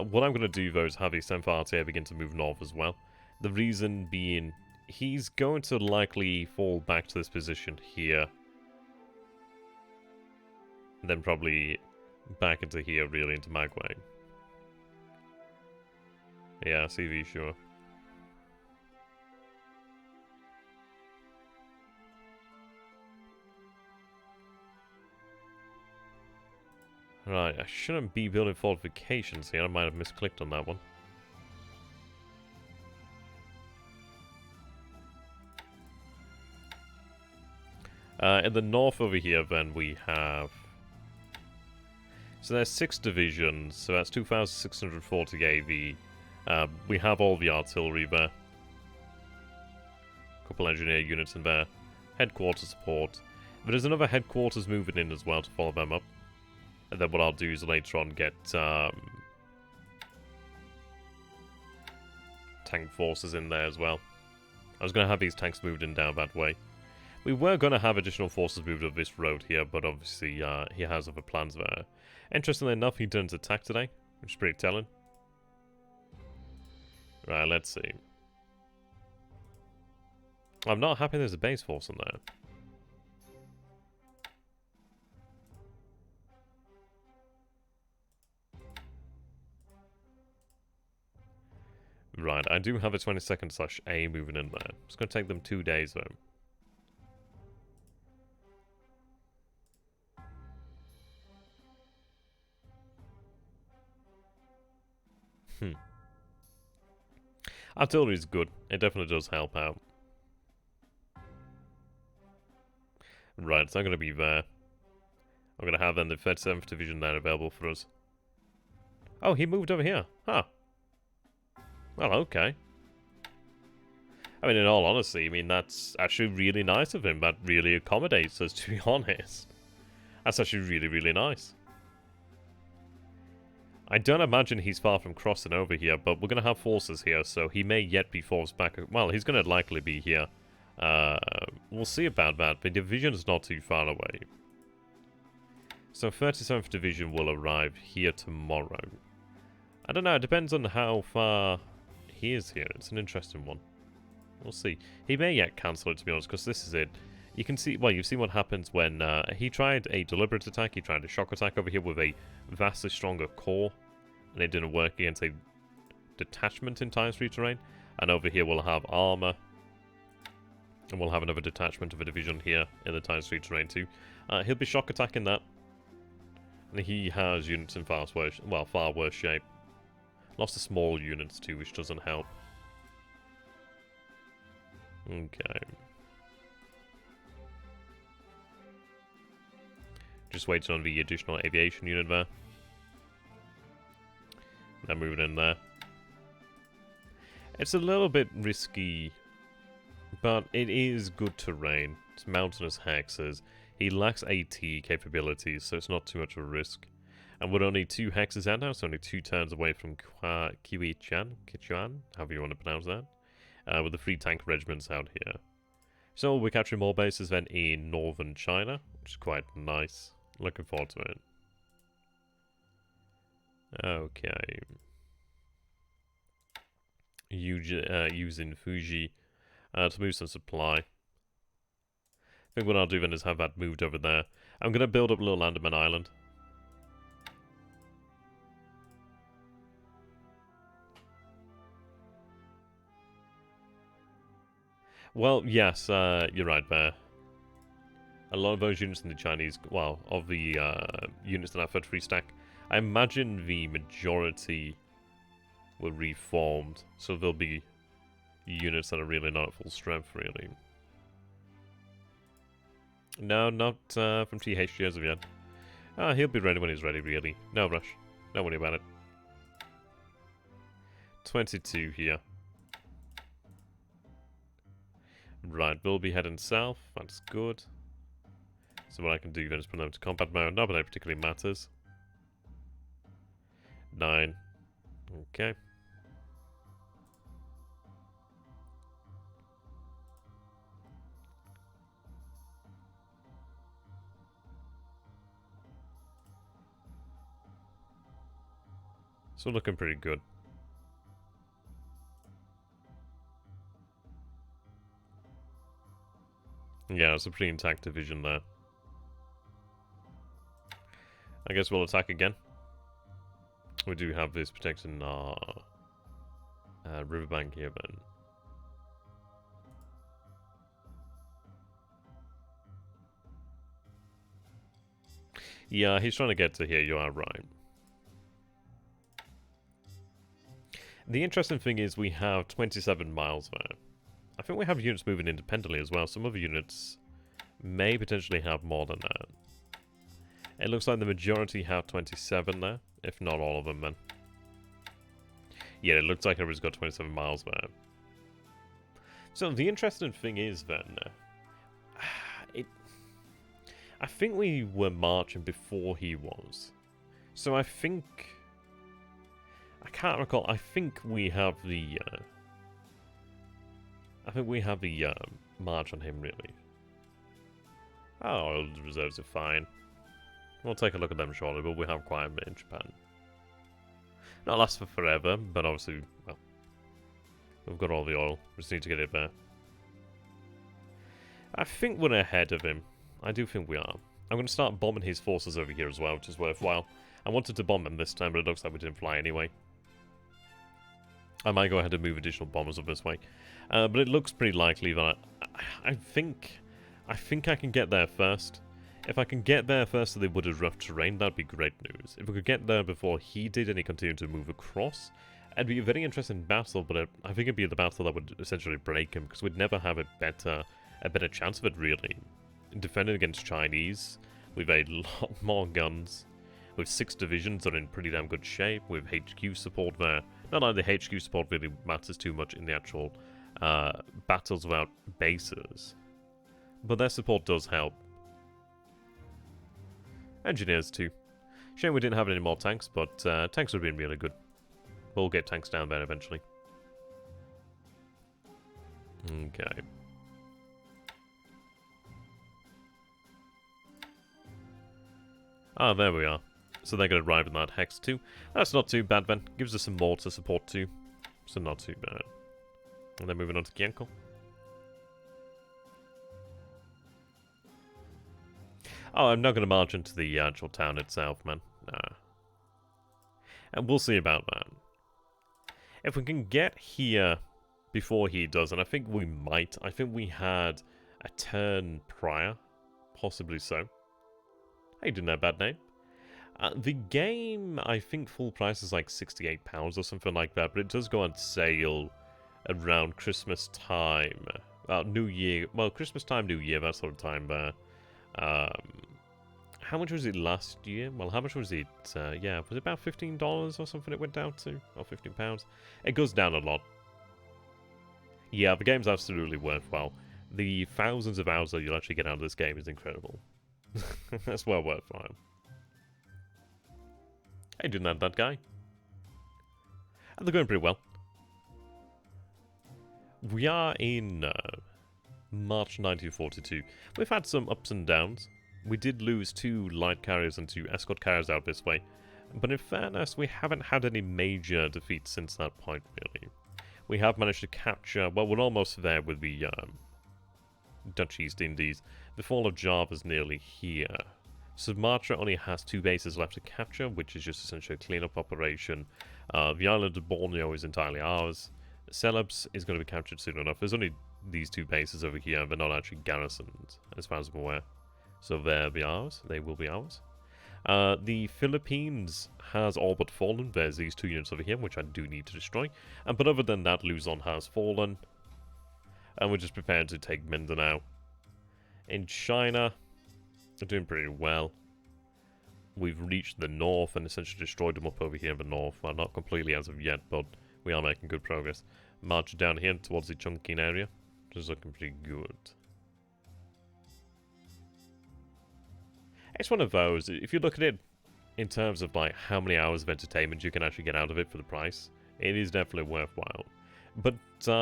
What I'm going to do though is have the RTA begin to move north as well. The reason being, he's going to likely fall back to this position here. And then probably back into here, really, into Magway. Yeah, CV, sure. Right, I shouldn't be building fortifications here. I might have misclicked on that one. In the north over here, then, we have... So there's 6 divisions, so that's 2,640 AV. We have all the artillery there. Couple engineer units in there. Headquarters support. But there's another headquarters moving in as well to follow them up. And then what I'll do is later on get tank forces in there as well. I was going to have these tanks moved in down that way. We were going to have additional forces moved up this road here, but obviously he has other plans there. Interestingly enough, he didn't attack today, which is pretty telling. Right, let's see. I'm not happy there's a base force in there. Right, I do have a 22nd/A moving in there. It's going to take them 2 days though. Artillery is good. It definitely does help out. Right, so I'm going to be there. I'm going to have then the 37th Division there available for us. Oh, he moved over here. Huh. Well, okay. I mean, in all honesty, I mean, that's actually really nice of him. That really accommodates us, to be honest. That's actually really, really nice. I don't imagine he's far from crossing over here, but we're going to have forces here, so he may yet be forced back. Well, he's going to likely be here. We'll see about that. The division is not too far away. So 37th Division will arrive here tomorrow. I don't know, it depends on how far he is here. It's an interesting one. We'll see. He may yet cancel it, to be honest, because this is it. You can see, well, you've seen what happens when he tried a deliberate attack. He tried a shock attack over here with a vastly stronger core, and it didn't work against a detachment in ×3 terrain. And over here we'll have armor, and we'll have another detachment of a division here in the ×3 terrain too. He'll be shock attacking that, and he has units in far worse shape. Lots of small units too, which doesn't help. Okay. Just waiting on the additional aviation unit there. They're moving in there. It's a little bit risky, but it is good terrain. It's mountainous hexes. He lacks AT capabilities, so it's not too much of a risk. And we're only 2 hexes out now, so only 2 turns away from Kichuan, however you want to pronounce that, with the 3 tank regiments out here. So we're capturing more bases then in northern China, which is quite nice. Looking forward to it. Okay. Using Fuji to move some supply. I think what I'll do then is have that moved over there. I'm going to build up Little Andaman Island. Well, yes, you're right there. A lot of those units in the Chinese, well, of the units in that third free stack, I imagine the majority were reformed, so there'll be units that are really not at full strength, really. No, not from THG as of yet. He'll be ready when he's ready, really. No rush. Don't worry about it. 22 here. Right, we'll be heading south. That's good. So what I can do then is put them to combat mode. Not that it particularly matters. 9. Okay. So looking pretty good. Yeah, it's a pretty intact division there. I guess we'll attack again. We do have this protecting our riverbank here, then. Yeah, he's trying to get to here, you are right. The interesting thing is we have 27 miles there. I think we have units moving independently as well. Some other units may potentially have more than that. It looks like the majority have 27 there, if not all of them, then. Yeah, it looks like everybody's got 27 miles there. So the interesting thing is then, I think we were marching before he was. So I think, I can't recall, I think we have the, march on him, really. Oh, oil reserves are fine. We'll take a look at them shortly, but we have quite a bit in Japan. Not last for forever, but obviously, well, we've got all the oil. We just need to get it there. I think we're ahead of him. I do think we are. I'm going to start bombing his forces over here as well, which is worthwhile. I wanted to bomb him this time, but it looks like we didn't fly anyway. I might go ahead and move additional bombers up this way. But it looks pretty likely that I think I can get there first. If I can get there first so they would have rough terrain, that'd be great news. If we could get there before he did and he continued to move across, it'd be a very interesting battle, but I think it'd be the battle that would essentially break him, because we'd never have a better chance of it, really. Defending against Chinese, with a lot more guns, with 6 divisions that are in pretty damn good shape, with HQ support there. Not like the HQ support really matters too much in the actual battles about bases, but their support does help. Engineers too. Shame we didn't have any more tanks, but tanks would have been really good. We'll get tanks down there eventually. Okay. Ah, there we are. So they're going to arrive in that hex too. That's not too bad then. Gives us some mortar support too. So not too bad. And then moving on to Kienko. Oh, I'm not going to march into the actual town itself, man. Nah. And we'll see about that. If we can get here before he does, and I think we might. I think we had a turn prior. Possibly so. Hey, didn't have a bad name. The game, I think full price is like £68 or something like that, but it does go on sale around Christmas time. New Year. Well, Christmas time, New Year, that sort of time there. How much was it last year? Well, how much was it? Yeah, was it about $15 or something it went down to? Or £15? It goes down a lot. Yeah, the game's absolutely worthwhile. The thousands of hours that you'll actually get out of this game is incredible. That's well worthwhile. Hey, didn't have that guy. And they're going pretty well. We are in March 1942. We've had some ups and downs. We did lose 2 light carriers and 2 escort carriers out this way. But in fairness, we haven't had any major defeats since that point, really. We have managed to capture, well, we're almost there with the Dutch East Indies. The fall of Java is nearly here. Sumatra only has 2 bases left to capture, which is just essentially a cleanup operation. The island of Borneo is entirely ours. Celebes is going to be captured soon enough. There's only these 2 bases over here, but not actually garrisoned, as far as I'm aware. So they'll be ours. They will be ours. The Philippines has all but fallen. There's these 2 units over here, which I do need to destroy. But other than that, Luzon has fallen. And we're just prepared to take Mindanao. In China, they're doing pretty well. We've reached the north and essentially destroyed them up over here in the north. Well, not completely as of yet, but we are making good progress. March down here towards the Chongqing area, which is looking pretty good. It's one of those, if you look at it in terms of like how many hours of entertainment you can actually get out of it for the price, it is definitely worthwhile. But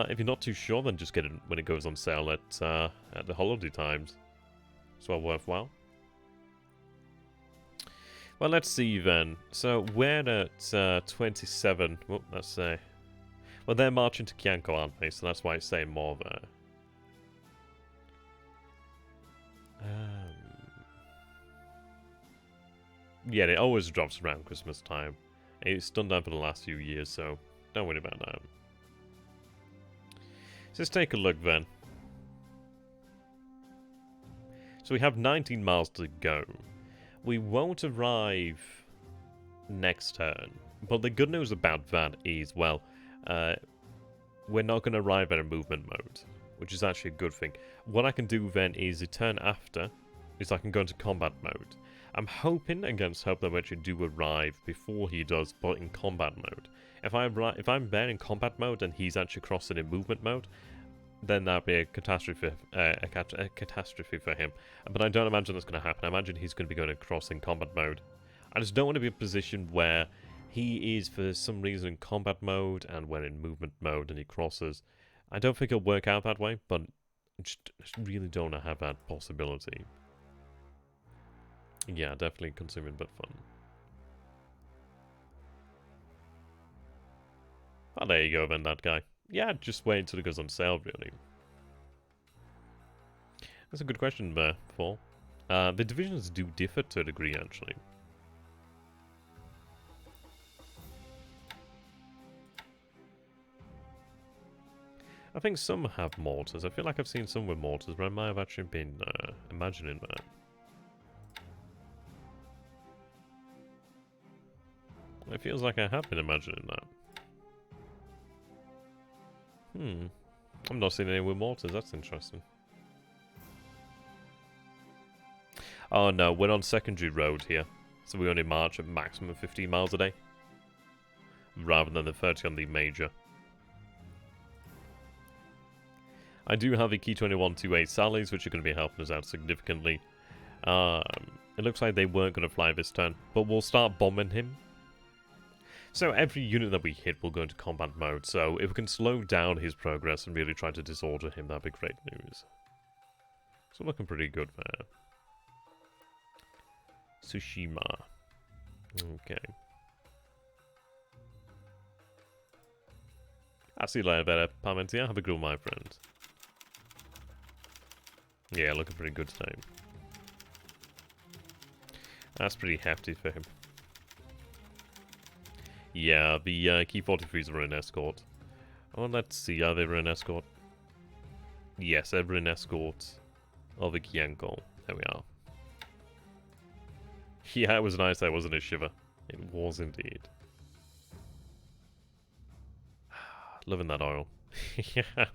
if you're not too sure, then just get it when it goes on sale at the holiday times. It's well worthwhile. Well, let's see then. So we're at 27. Well, let's say. Well, they're marching to Kianko, aren't they? So that's why it's saying more there. Yeah, it always drops around Christmas time. It's done that for the last few years, so don't worry about that. So let's take a look then. So we have 19 miles to go. We won't arrive next turn. But the good news about that is, well, we're not going to arrive at a movement mode, which is actually a good thing. What I can do then is the turn after, is I can go into combat mode. I'm hoping against hope that we actually do arrive before he does, but in combat mode. If I'm there in combat mode and he's actually crossing in movement mode, then that'd be a catastrophe for him. But I don't imagine that's going to happen. I imagine he's going to be going across in combat mode. I just don't want to be in a position where he is for some reason in combat mode and we're in movement mode and he crosses. I don't think it'll work out that way, but I just really don't want to have that possibility. Yeah, definitely consuming but fun. Oh, there you go then, that guy. Yeah, just wait until it goes on sale, really. That's a good question there, Paul. The divisions do differ to a degree, actually. I think some have mortars. I feel like I've seen some with mortars, but I might have actually been imagining that. It feels like I have been imagining that. I'm not seeing any with mortars, that's interesting. Oh no, we're on secondary road here. So we only march at maximum 15 miles a day. Rather than the 30 on the major. I do have the Key 21-2A Sallies, which are going to be helping us out significantly. It looks like they weren't going to fly this turn, but we'll start bombing him. So every unit that we hit will go into combat mode, so if we can slow down his progress and really try to disorder him, that'd be great news. So looking pretty good there. Tsushima. Okay. I'll see you later, better Parmentier. Have a good one, my friend. Yeah, looking pretty good today. That's pretty hefty for him. Yeah, the Key 43s were in escort. Oh, let's see, are they in escort? Yes, they were in escort of the Kianko. There we are. Yeah, it was nice there, wasn't it, Shiva? It was indeed. Loving that oil. Yeah.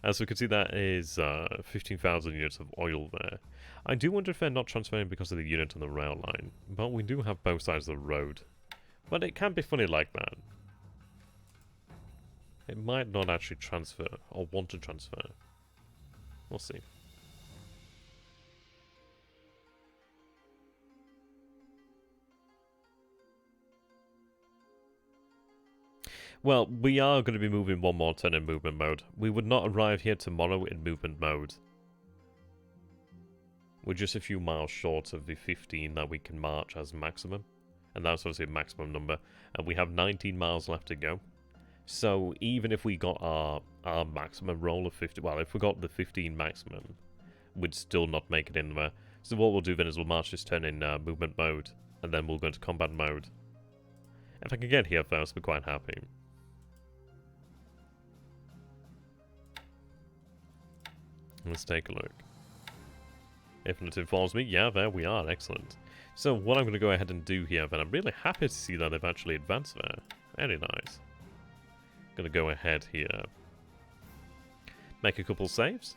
As we can see, that is 15,000 units of oil there. I do wonder if they're not transferring because of the unit on the rail line, but we do have both sides of the road. But it can be funny like that. It might not actually transfer, or want to transfer. We'll see. Well, we are going to be moving one more turn in movement mode. We would not arrive here tomorrow in movement mode. We're just a few miles short of the 15 that we can march as maximum. And that's obviously a maximum number. And we have 19 miles left to go. So even if we got our maximum roll of 50... Well, if we got the 15 maximum, we'd still not make it in there. So what we'll do then is we'll march this turn in movement mode. And then we'll go into combat mode. If I can get here first, we're quite happy. Let's take a look. If it informs me, yeah, there we are, excellent. So what I'm going to go ahead and do here, then I'm really happy to see that they've actually advanced there. Very nice. Going to go ahead here. Make a couple saves.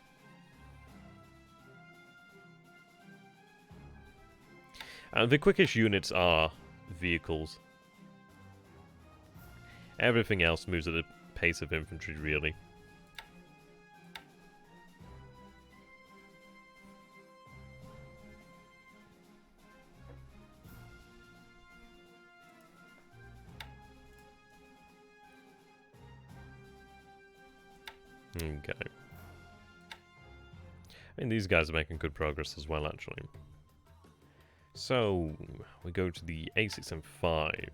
And the quickest units are vehicles. Everything else moves at the pace of infantry, really. Okay. I mean, these guys are making good progress as well, actually. So, we go to the A6M5.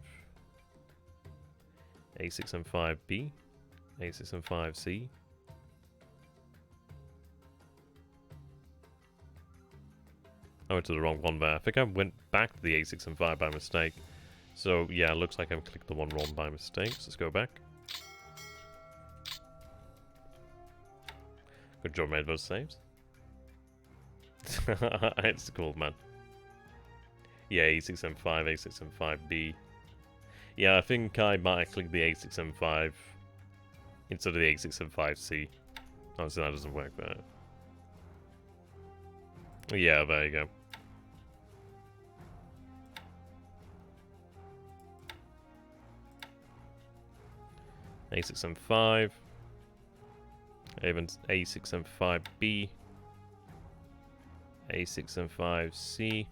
A6M5B. A6M5C. I went to the wrong one there. I think I went back to the A6M5 by mistake. So, yeah, it looks like I've clicked the one wrong by mistake. So let's go back. Good job, made those saves. It's cool, man. Yeah, A6M5, A6M5B. Yeah, I think I might have clicked the A6M5 instead of the A6M5C. Obviously, that doesn't work there. Yeah, there you go. A6M5. Even A6M5B. A6M5C.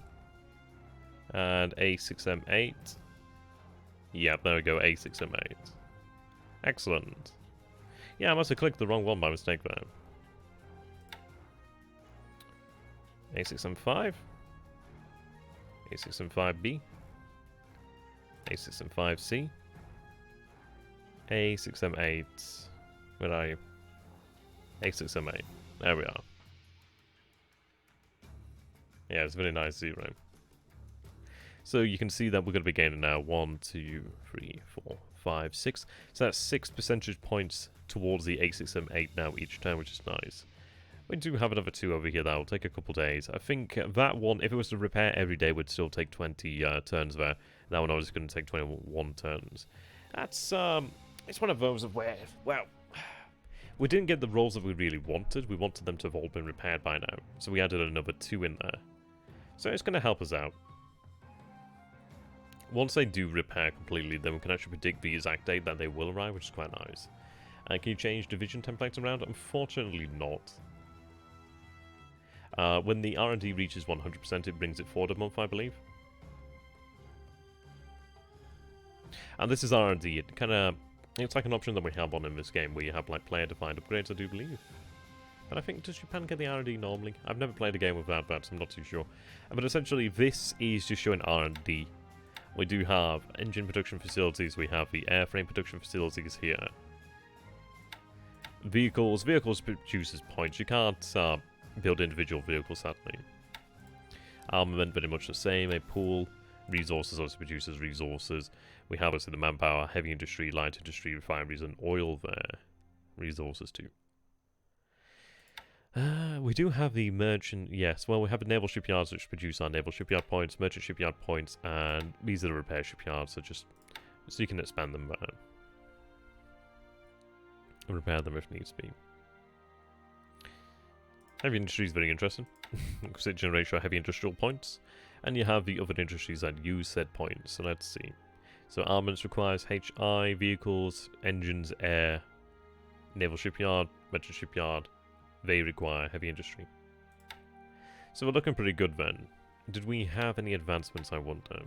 And A6M8. Yep, there we go, A6M8. Excellent. Yeah, I must have clicked the wrong one by mistake there. A6M5. A6M5B. A6M5C. A6M8. Where are you? A6M8. There we are. Yeah, it's a very nice zero. So you can see that we're going to be gaining now 1, 2, 3, 4, 5, 6. So that's 6 percentage points towards the A6M8 now each turn, which is nice. We do have another 2 over here that will take a couple days. I think that one, if it was to repair every day, would still take 20 turns there. That one I was going to take 21 turns. That's, it's one of those of where, well, we didn't get the rolls that we really wanted. We wanted them to have all been repaired by now. So we added another 2 in there. So it's going to help us out. Once they do repair completely, then we can actually predict the exact date that they will arrive, which is quite nice. Can you change division templates around? Unfortunately not. When the R&D reaches 100%, it brings it forward a month, I believe. And this is R&D. It kind of... It's like an option that we have on in this game, where you have like player-defined upgrades, I do believe. But I think, does Japan get the R&D normally? I've never played a game with that, so I'm not too sure. But essentially, this is just showing R&D. We do have engine production facilities, we have the airframe production facilities here. Vehicles produces points. You can't build individual vehicles, sadly. Armament, very much the same. A pool. Resources also produces resources. We have also the manpower, heavy industry, light industry, refineries, and oil there. Resources too. We do have the merchant, yes, well we have the naval shipyards which produce our naval shipyard points, merchant shipyard points, and these are the repair shipyards, so just, so you can expand them, repair them if needs be. Heavy industry is very interesting because it generates your heavy industrial points, and you have the other industries that use said points. So let's see. So armaments requires HI, vehicles, engines, air, naval shipyard, merchant shipyard. They require heavy industry. So we're looking pretty good then. Did we have any advancements, I wonder?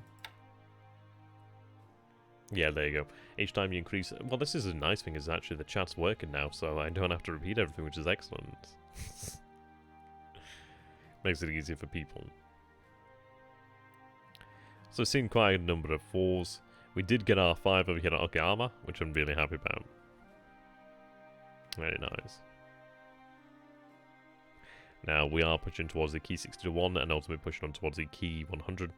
Yeah, there you go. Each time you increase... Well, this is a nice thing, is actually the chat's working now, so I don't have to repeat everything, which is excellent. Makes it easier for people. So seeing quite a number of 4s. We did get our 5 over here at Okayama, which I'm really happy about. Very nice. Now we are pushing towards the key 61 and ultimately pushing on towards the key 100.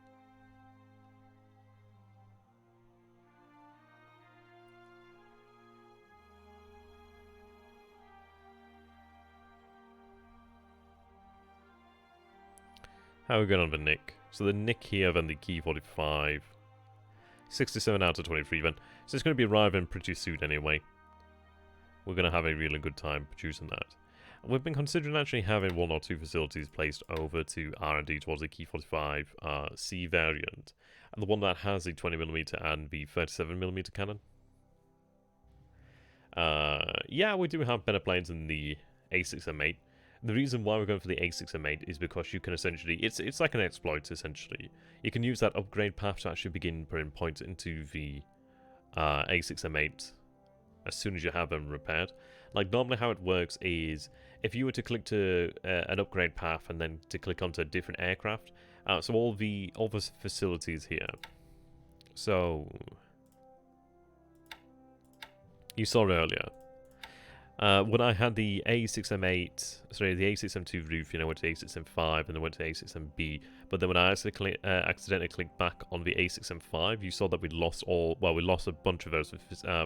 How are we going on the nick? So the nick here, then the key 45. 67 out of 23 then. So it's going to be arriving pretty soon anyway. We're going to have a really good time producing that. We've been considering actually having 1 or 2 facilities placed over to R&D towards the Key 45 C variant. And the one that has the 20mm and the 37mm cannon. Yeah, we do have better planes than the A6M8. The reason why we're going for the A6M8 is because you can essentially... It's like an exploit, essentially. You can use that upgrade path to actually begin putting points into the A6M8 as soon as you have them repaired. Like, normally how it works is, if you were to click to an upgrade path and then to click onto a different aircraft, so all the facilities here. So, you saw earlier, when I had the A6M8, sorry, the A6M2 roof, you know, went to A6M5 and then went to A6MB, but then when I accidentally clicked back on the A6M5, you saw that we lost we lost a bunch of those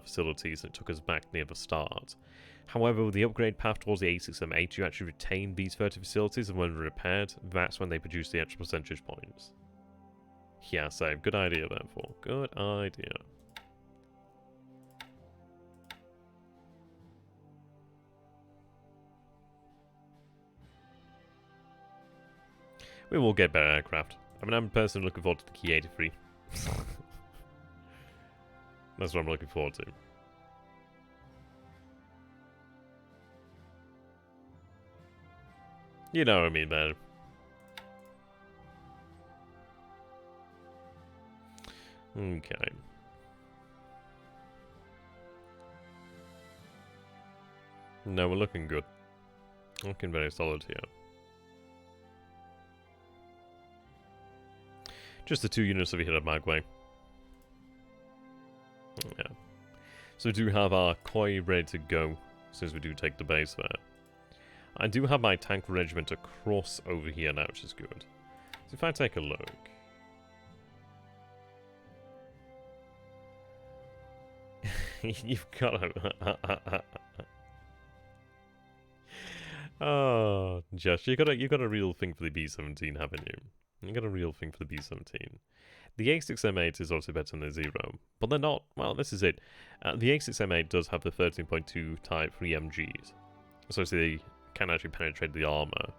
facilities, and it took us back near the start. However, with the upgrade path towards the A6M8, you actually retain these 30 facilities, and when repaired, that's when they produce the extra percentage points. Yeah, so good idea, therefore. Good idea. We will get better aircraft. I mean, I'm personally looking forward to the Key 83. That's what I'm looking forward to. You know what I mean, man. Okay. No, we're looking good. Looking very solid here. Just the 2 units over here at Magway. Yeah. So we do have our Koi ready to go, since we do take the base there. I do have my tank regiment across over here now, which is good. So if I take a look... You've got a... Oh, Josh, you got a real thing for the B-17, haven't you? You got a real thing for the B-17. The A6M8 is obviously better than the Zero, but they're not. Well, this is it. The A6M8 does have the 13.2 Type 3 MGs, so they can actually penetrate the armor,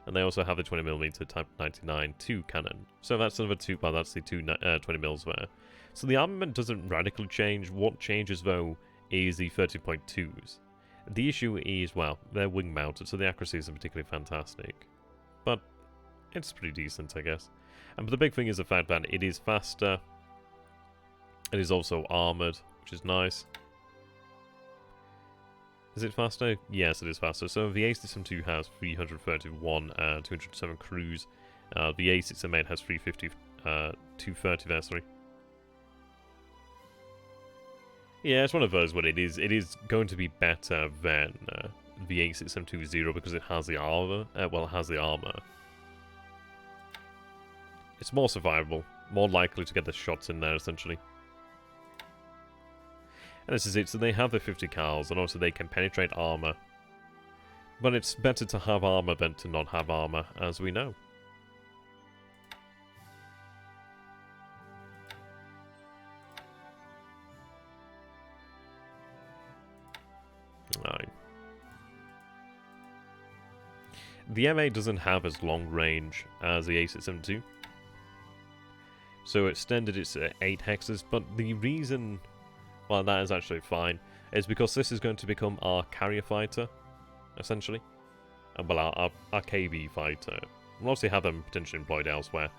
and they also have the 20mm Type 99-2 cannon. So that's another 2. Well, that's the 20 mils there. So the armament doesn't radically change. What changes though is the 30.2s. The issue is, well, they're wing mounted, so the accuracy isn't particularly fantastic, but it's pretty decent, I guess. And but the big thing is the fact that it is faster. It is also armored, which is nice. Is it faster? Yes, it is faster. So the A6M2 has 331 and 207 crews. The A6M8 has 350, 230 there, sorry. Yeah, it's one of those, but it is going to be better than the A6M2 Zero because it has the armor. Well, it has the armor. It's more survivable, more likely to get the shots in there, essentially. And this is it, so they have the 50 cals, and also they can penetrate armor. But it's better to have armor than to not have armor, as we know. Right. The MA doesn't have as long range as the A672. So it extended its 8 hexes, but the reason why that is actually fine is because this is going to become our carrier fighter, essentially. Well, our KB fighter. We'll obviously have them potentially employed elsewhere.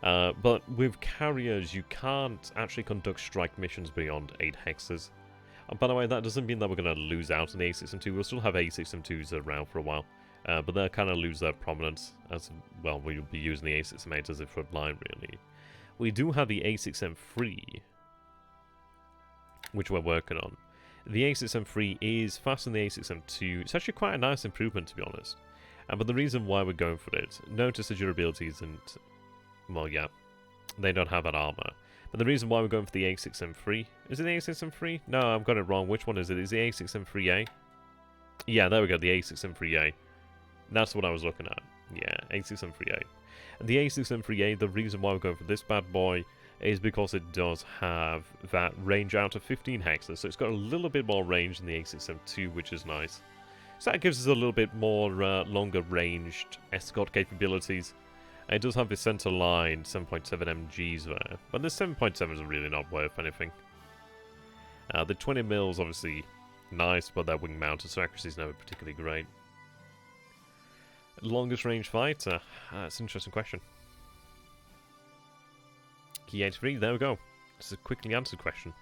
But with carriers, you can't actually conduct strike missions beyond 8 hexes. And by the way, that doesn't mean that we're going to lose out on the A6M2. We'll still have A6M2s around for a while. But they'll kind of lose their prominence as, well, we'll be using the A6M8 as a front line, really. We do have the A6M3, which we're working on. The A6M3 is faster than the A6M2. It's actually quite a nice improvement, to be honest. But the reason why we're going for it, notice the durability isn't, well, yeah, they don't have that armor. But the reason why we're going for the A6M3, is it the A6M3? No, I've got it wrong. Which one is it? Is the A6M3A? Yeah, there we go, the A6M3A. That's what I was looking at. Yeah, A6M3A. And the A6M3A, the reason why we're going for this bad boy is because it does have that range out of 15 hexes. So it's got a little bit more range than the A6M2, which is nice. So that gives us a little bit more longer ranged escort capabilities. It does have the center line 7.7 MGs there, but the 7.7s are really not worth anything. The 20 mils obviously nice, but their wing mounted, so accuracy is never particularly great. Longest range fighter? That's an interesting question. Key 83, there we go. It's a quickly answered question.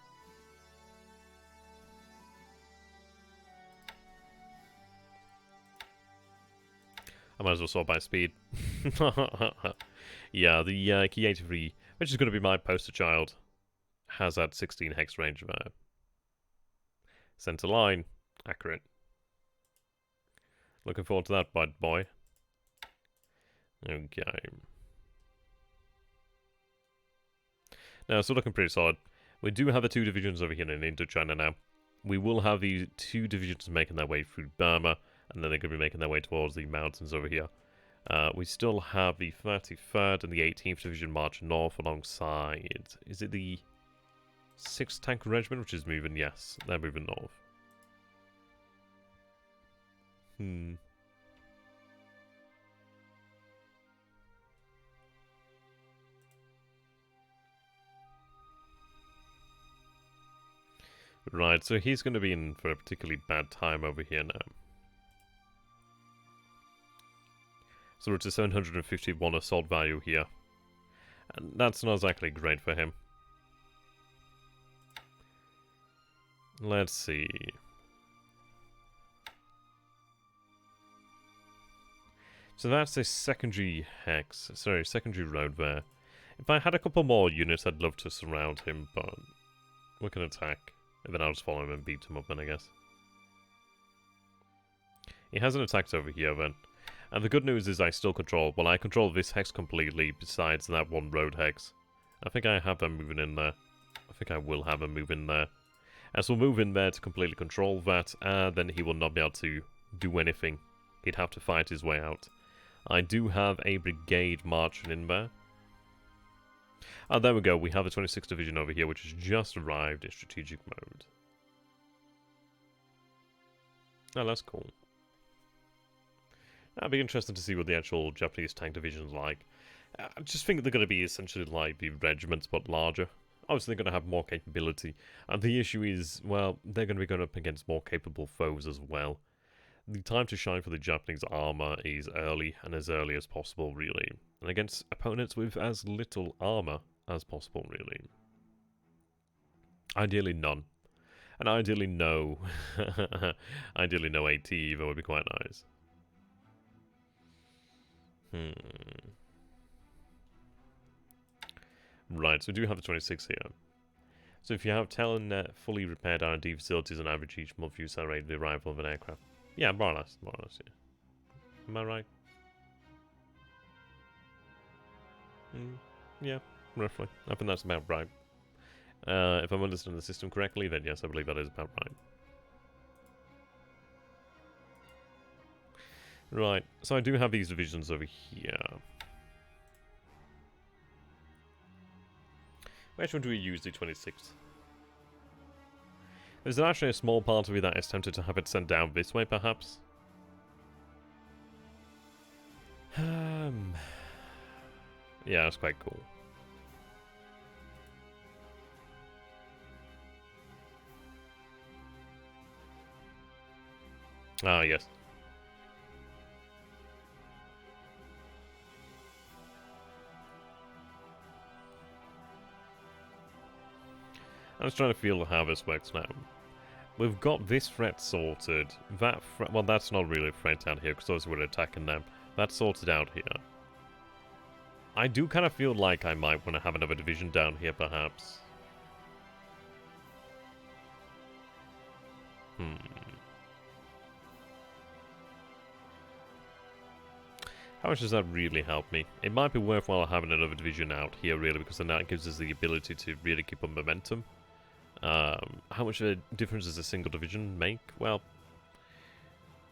I might as well sort by speed. Yeah, the Key 83, which is going to be my poster child, has that 16 hex range there. Center line, accurate. Looking forward to that, bud boy. Okay. Now, it's looking pretty solid. We do have the 2 divisions over here in Indochina now. We will have the 2 divisions making their way through Burma, and then they're going to be making their way towards the mountains over here. We still have the 33rd and the 18th Division march north alongside... Is it the 6th Tank Regiment, which is moving? Yes, they're moving north. Right, so he's going to be in for a particularly bad time over here now. So it's a 751 assault value here. And that's not exactly great for him. Let's see. So that's a secondary hex. Sorry, secondary road there. If I had a couple more units, I'd love to surround him, but we can attack. And then I'll just follow him and beat him up then, I guess. He hasn't attacked over here then. And the good news is I still control... Well, I control this hex completely besides that one road hex. I think I have them moving in there. I think I will have him move in there. And so we'll move in there to completely control that, and then he will not be able to do anything. He'd have to fight his way out. I do have a brigade marching in there. Oh, there we go. We have the 26th Division over here, which has just arrived in strategic mode. Oh, that's cool. That'd be interesting to see what the actual Japanese tank division's like. I just think they're going to be essentially like the regiments, but larger. Obviously, they're going to have more capability. And the issue is, well, they're going to be going up against more capable foes as well. The time to shine for the Japanese armor is early, and as early as possible, really. And against opponents with as little armor as possible, really. Ideally, none. And ideally, no. Ideally, no AT, that would be quite nice. Right, so we do have the 26 here. So if you have 10 fully repaired R&D facilities on average each month, you accelerate the arrival of an aircraft. Yeah, more or less, yeah. Am I right? Yeah, roughly. I think that's about right. If I'm understanding the system correctly, then yes, I believe that is about right. Right, so I do have these divisions over here. Which one do we use, the 26th? There's actually a small part of me that is tempted to have it sent down this way, perhaps. Yeah, that's quite cool. Ah, yes. I'm just trying to feel how this works now. We've got this threat sorted. That well, that's not really a threat down here, because those we're attacking them. That's sorted out here. I do kind of feel like I might want to have another division down here, perhaps. How much does that really help me? It might be worthwhile having another division out here, really, because then that gives us the ability to really keep up momentum. How much of a difference does a single division make? Well,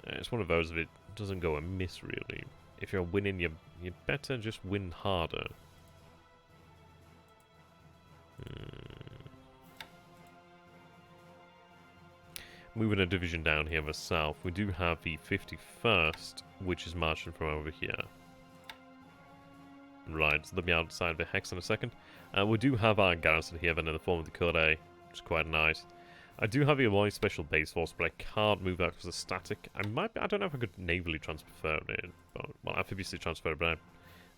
it's one of those if it doesn't go amiss, really. If you're winning, you better just win harder. Moving a division down here in the south, we do have the 51st, which is marching from over here. Right, so they'll be outside the hex in a second. We do have our garrison here then in the form of the Kilgore, which is quite nice. I do have the Alloy Special Base Force, but I can't move that because it's static. I don't know if I could navally transfer it, but, well, amphibiously transfer it, but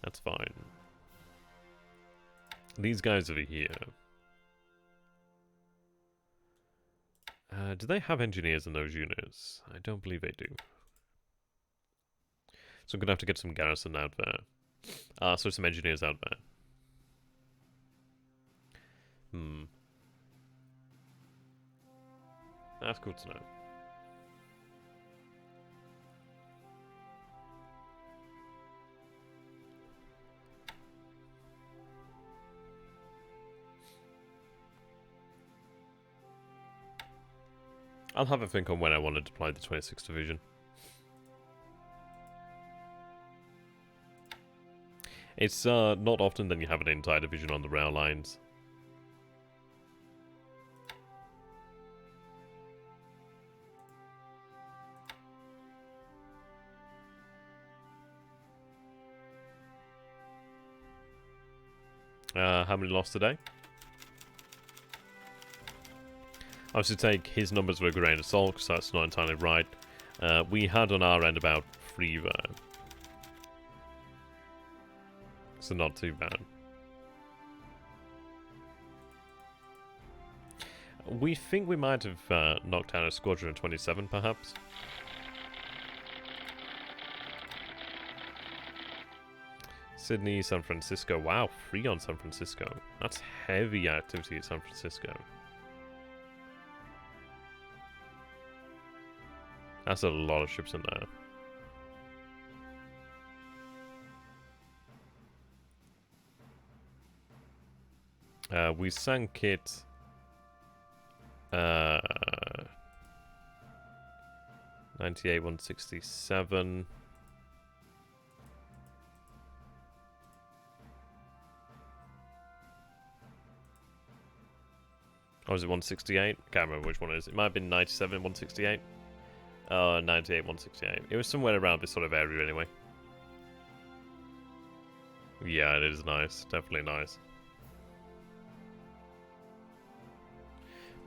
that's fine. These guys over here. Do they have engineers in those units? I don't believe they do. So I'm going to have to get some garrison out there. So some engineers out there. That's good to know. I'll have a think on when I want to deploy the 26th Division. It's not often that you have an entire division on the rail lines. How many lost today? I should take his numbers with a grain of salt, because that's not entirely right. We had on our end about 3 there. So not too bad. We think we might have knocked down a squadron of 27, perhaps. Sydney, San Francisco. Wow, 3 on San Francisco. That's heavy activity at San Francisco. That's a lot of ships in there. We sank it. 98, 167. Or was it 168? I can't remember which one it is. It might have been 97, 168. 98, 168. It was somewhere around this sort of area anyway. Yeah, it is nice. Definitely nice.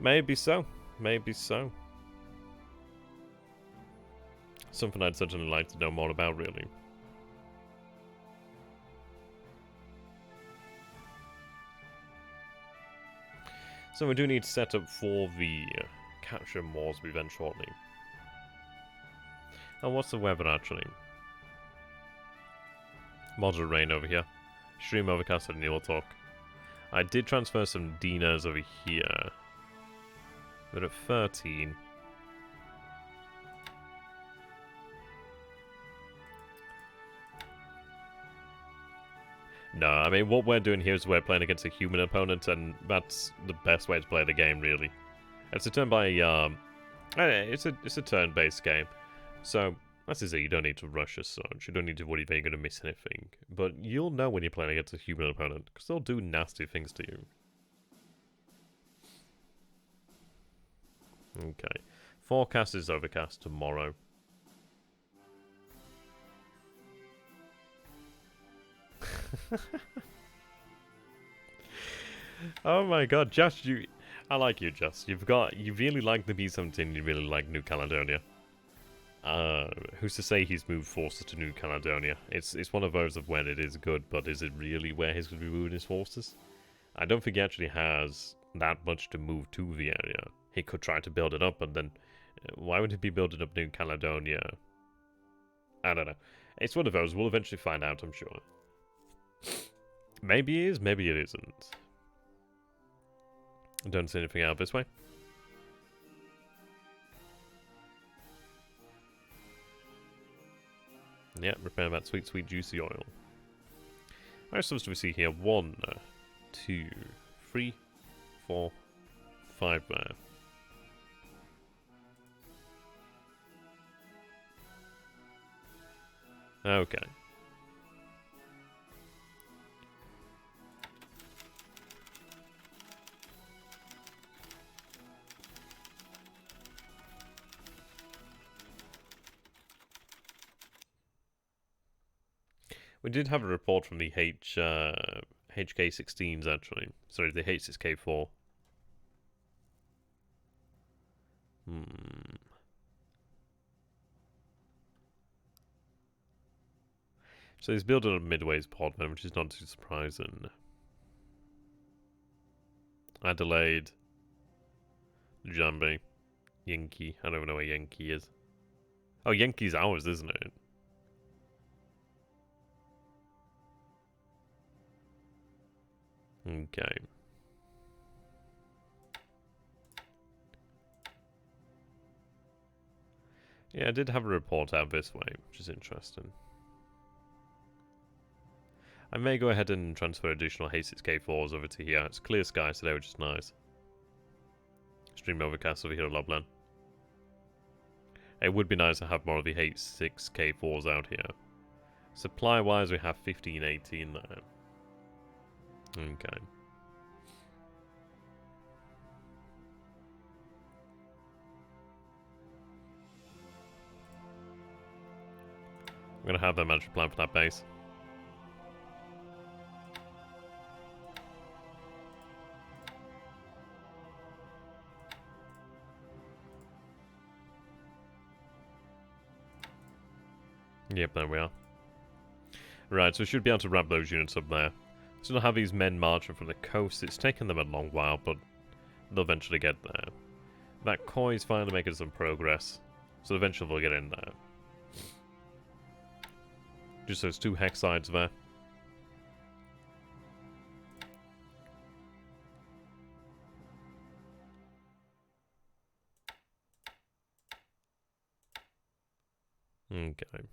Maybe so. Maybe so. Something I'd certainly like to know more about, really. So we do need to set up for the capture Moresby then shortly. And what's the weather actually? Moderate rain over here. Extreme overcast and Neil talk. I did transfer some Dinas over here. We're at 13. No, I mean, what we're doing here is we're playing against a human opponent, and that's the best way to play the game, really. It's a turn by, it's a turn-based game, so that's easy. You don't need to rush as such. You don't need to worry that you're going to miss anything. But you'll know when you're playing against a human opponent, because they'll do nasty things to you. Okay. Forecast is overcast tomorrow. Oh my god, Josh, I like you, Josh. You really like the B-17, you really like New Caledonia. Who's to say he's moved forces to New Caledonia? It's one of those of when it is good, but is it really where he's going to be moving his forces? I don't think he actually has that much to move to the area. He could try to build it up, but then why would he be building up New Caledonia? I don't know. It's one of those. We'll eventually find out, I'm sure. Maybe he is, maybe it isn't. I don't see anything out this way. Yeah, repair that sweet, sweet, juicy oil. How many subs do we see here? 1, 2, 3, 4, 5 there. Okay. We did have a report from the HK16s, actually. Sorry, the H6K4. So he's building a midways pod, man, which is not too surprising. Adelaide. Jambi. Yankee. I don't even know where Yankee is. Oh, Yankee's ours, isn't it? Okay. Yeah, I did have a report out this way, which is interesting. I may go ahead and transfer additional H6K4s over to here. It's clear skies today, which is nice. Extreme overcast over here at Homeland. It would be nice to have more of the H6K4s out here. Supply-wise, we have 15, 18 there. Okay. I'm gonna have them manage to plan for that base. Yep, there we are. Right, so we should be able to wrap those units up there. So they'll have these men marching from the coast. It's taken them a long while, but they'll eventually get there. That Koi's finally making some progress, so eventually they'll get in there. Just those 2 hex sides there. Okay.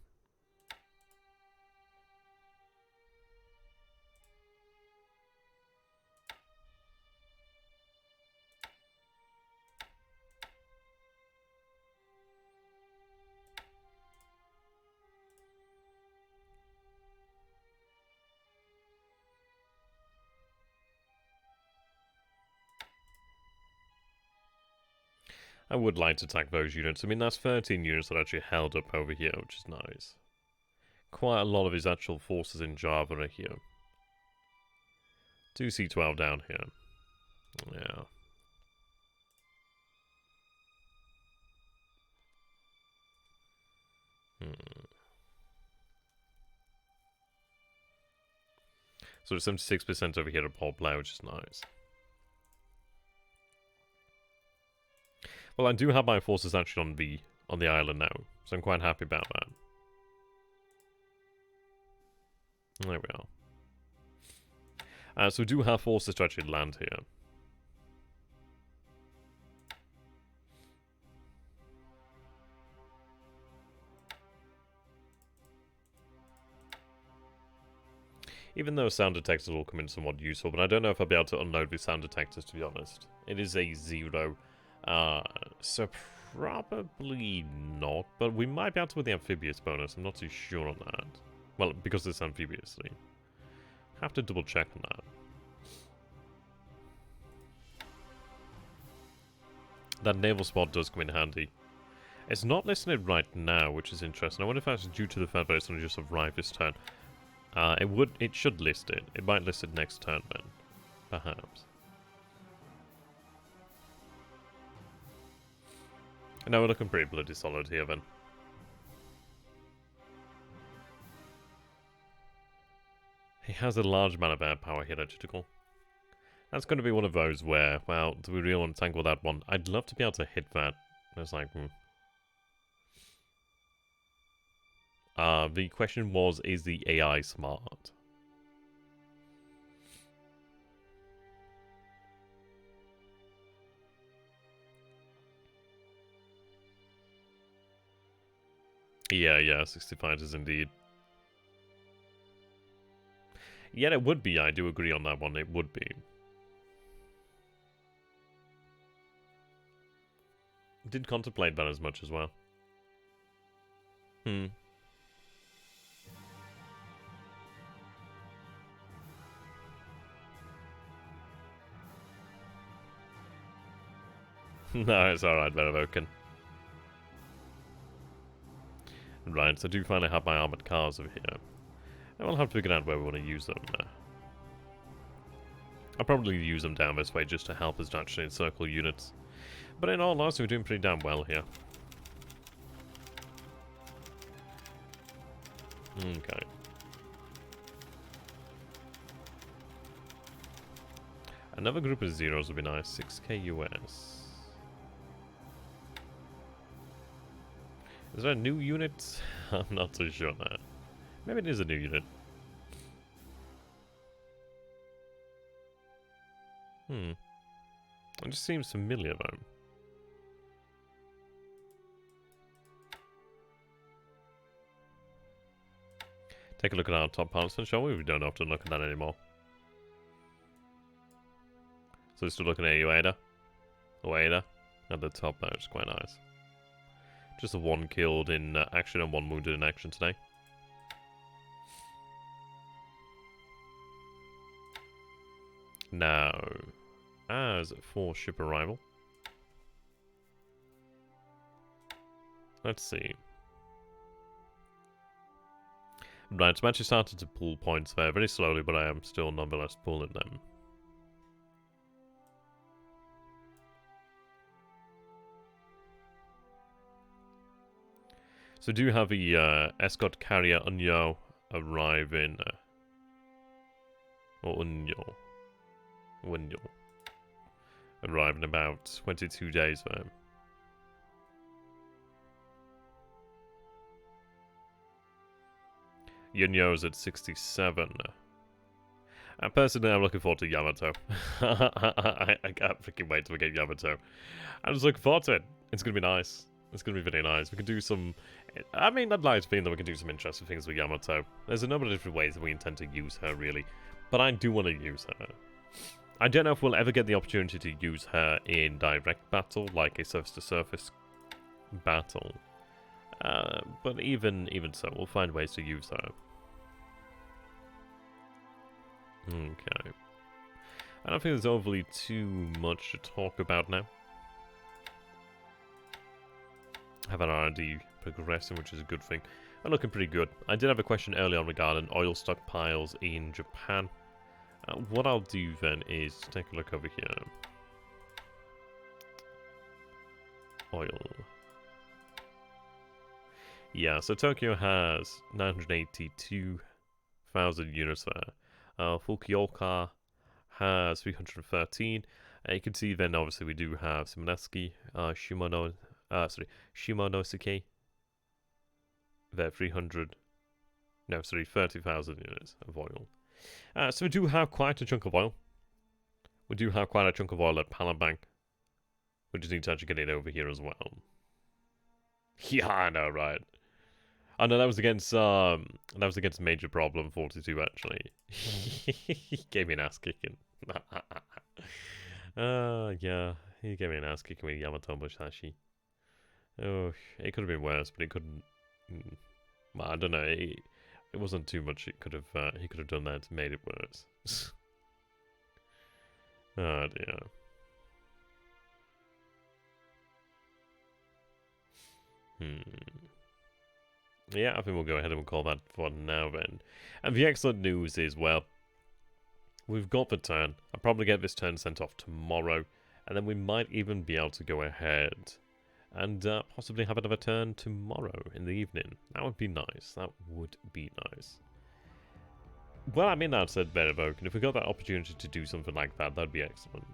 I would like to attack those units. I mean, that's 13 units that actually held up over here, which is nice. Quite a lot of his actual forces in Java are here. 2 C12 down here. Yeah. So there's 76% over here to Port Blair, which is nice. Well, I do have my forces actually on the island now, so I'm quite happy about that. There we are. So we do have forces to actually land here. Even though sound detectors will come in somewhat useful, but I don't know if I'll be able to unload these sound detectors, to be honest. It is a 0. So probably not, but we might be able to with the amphibious bonus. I'm not too sure on that. Well, because it's amphibiously. Have to double check on that. That naval spot does come in handy. It's not listed right now, which is interesting. I wonder if that's due to the fact that it's only just arrived this turn. It should list it. It might list it next turn then. Perhaps. No, we're looking pretty bloody solid here then. He has a large amount of air power here, Critical. That's going to be one of those where, well, do we really want to tangle that one? I'd love to be able to hit that. It's like, the question was, is the AI smart? Yeah, 65 is indeed. Yeah, it would be. I do agree on that one. It would be. Did contemplate that as much as well. No, it's alright, Verovoken. Right, so I do finally have my armoured cars over here. And we'll have to figure out where we want to use them. I'll probably use them down this way just to help us actually encircle units. But in all honesty, we're doing pretty damn well here. Okay. Another group of zeros would be nice. 6k US. Is that a new unit? I'm not so sure now. Maybe it is a new unit. It just seems familiar though. Take a look at our top parts, shall we? We don't have to look at that anymore. So we're still looking at Ueda at the top there, which is quite nice. Just the one killed in action and one wounded in action today. Now, as for ship arrival, let's see. Right, I'm actually starting to pull points there very slowly, but I am still nonetheless pulling them. So do have the escort carrier Unyo arrive in... or Unyo. Arrive in about 22 days there. Yunyo's at 67. Personally, I'm looking forward to Yamato. I can't freaking wait till we get Yamato. I'm just looking forward to it. It's going to be nice. It's going to be very nice. We can do some... I mean, I'd like to think that we can do some interesting things with Yamato. There's a number of different ways that we intend to use her, really. But I do want to use her. I don't know if we'll ever get the opportunity to use her in direct battle, like a surface-to-surface battle. But even so, we'll find ways to use her. Okay. I don't think there's overly too much to talk about now. Have an R&D progressing, which is a good thing. I'm looking pretty good. I did have a question early on regarding oil stockpiles in Japan. What I'll do then is take a look over here. Oil. Yeah, so Tokyo has 982,000 units there. Fukuoka has 313. You can see then obviously we do have Simoneski, Shimonoseki. They're 30,000 units of oil. So we do have quite a chunk of oil. We do have quite a chunk of oil at Palembang. We just need to actually get it over here as well. Yeah, I know, right? I know that was against Major Problem 42 actually. He gave me an ass kicking. Yeah, he gave me an ass kicking with Yamato Musashi. Oh, it could have been worse, but it couldn't. Well, I don't know. It wasn't too much. He could have done that to made it worse. Oh dear. Yeah, I think we'll go ahead and we'll call that for now then. And the excellent news is, well, we've got the turn. I'll probably get this turn sent off tomorrow, and then we might even be able to go ahead and possibly have another turn tomorrow in the evening. That would be nice. That would be nice. Well, I mean, that said, very evoking. If we got that opportunity to do something like that, that'd be excellent.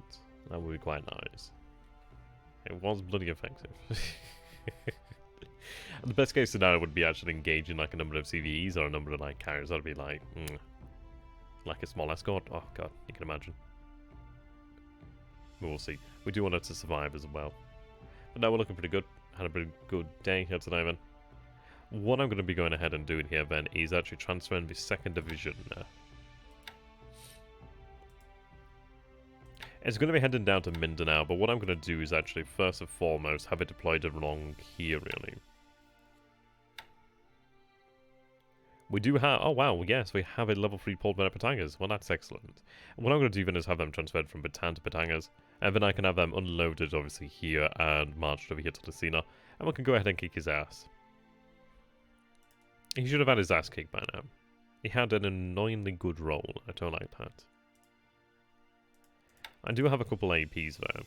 That would be quite nice. It was bloody effective. The best case scenario would be actually engaging like a number of CVEs or a number of like carriers. That'd be like, like a small escort. Oh god, you can imagine. But we'll see. We do want it to survive as well. But no, we're looking pretty good. Had a pretty good day here today, then. What I'm going to be going ahead and doing here, then, is actually transferring the 2nd Division. It's going to be heading down to Mindanao, but what I'm going to do is actually, first and foremost, have it deployed along here, really. We do have... Oh, wow, yes, we have a level 3 Port Batangas. Well, that's excellent. What I'm going to do then is have them transferred from Bataan to Batangas, and then I can have them unloaded, obviously, here, and marched over here to Lucina, and we can go ahead and kick his ass. He should have had his ass kicked by now. He had an annoyingly good roll. I don't like that. I do have a couple APs though.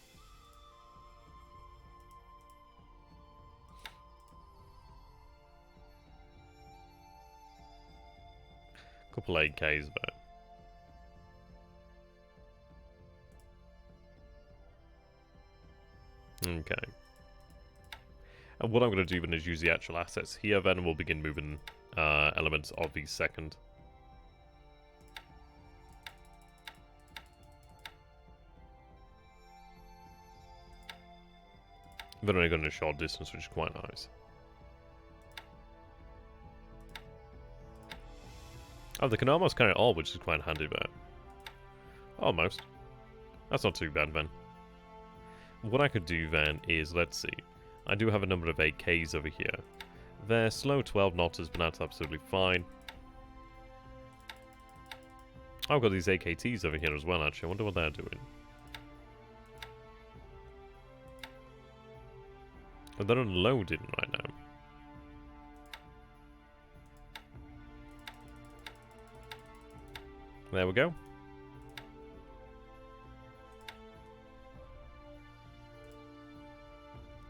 Couple AKs though. Okay. And what I'm going to do then is use the actual assets here, then we'll begin moving elements of the 2nd. They're only going a short distance, which is quite nice. Oh, they can almost carry it all, which is quite handy there. Almost. That's not too bad then. What I could do then is, let's see. I do have a number of AKs over here. They're slow 12 knots, but that's absolutely fine. I've got these AKTs over here as well, actually. I wonder what they're doing. But they're unloading right now. There we go.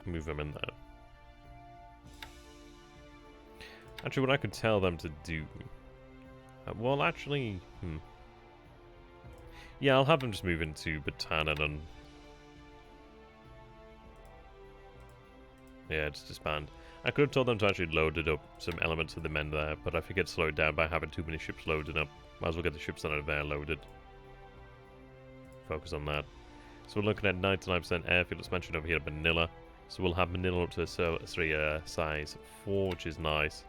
Move them in there. Actually, what I could tell them to do... well, actually... yeah, I'll have them just move into Bataan and... yeah, just disband. I could have told them to actually load it up, some elements of the men there, but I think it slowed down by having too many ships loaded up. Might as well get the ships that are there loaded. Focus on that. So we're looking at 99% airfield expansion over here at Manila. So we'll have Manila up to size 4, which is nice.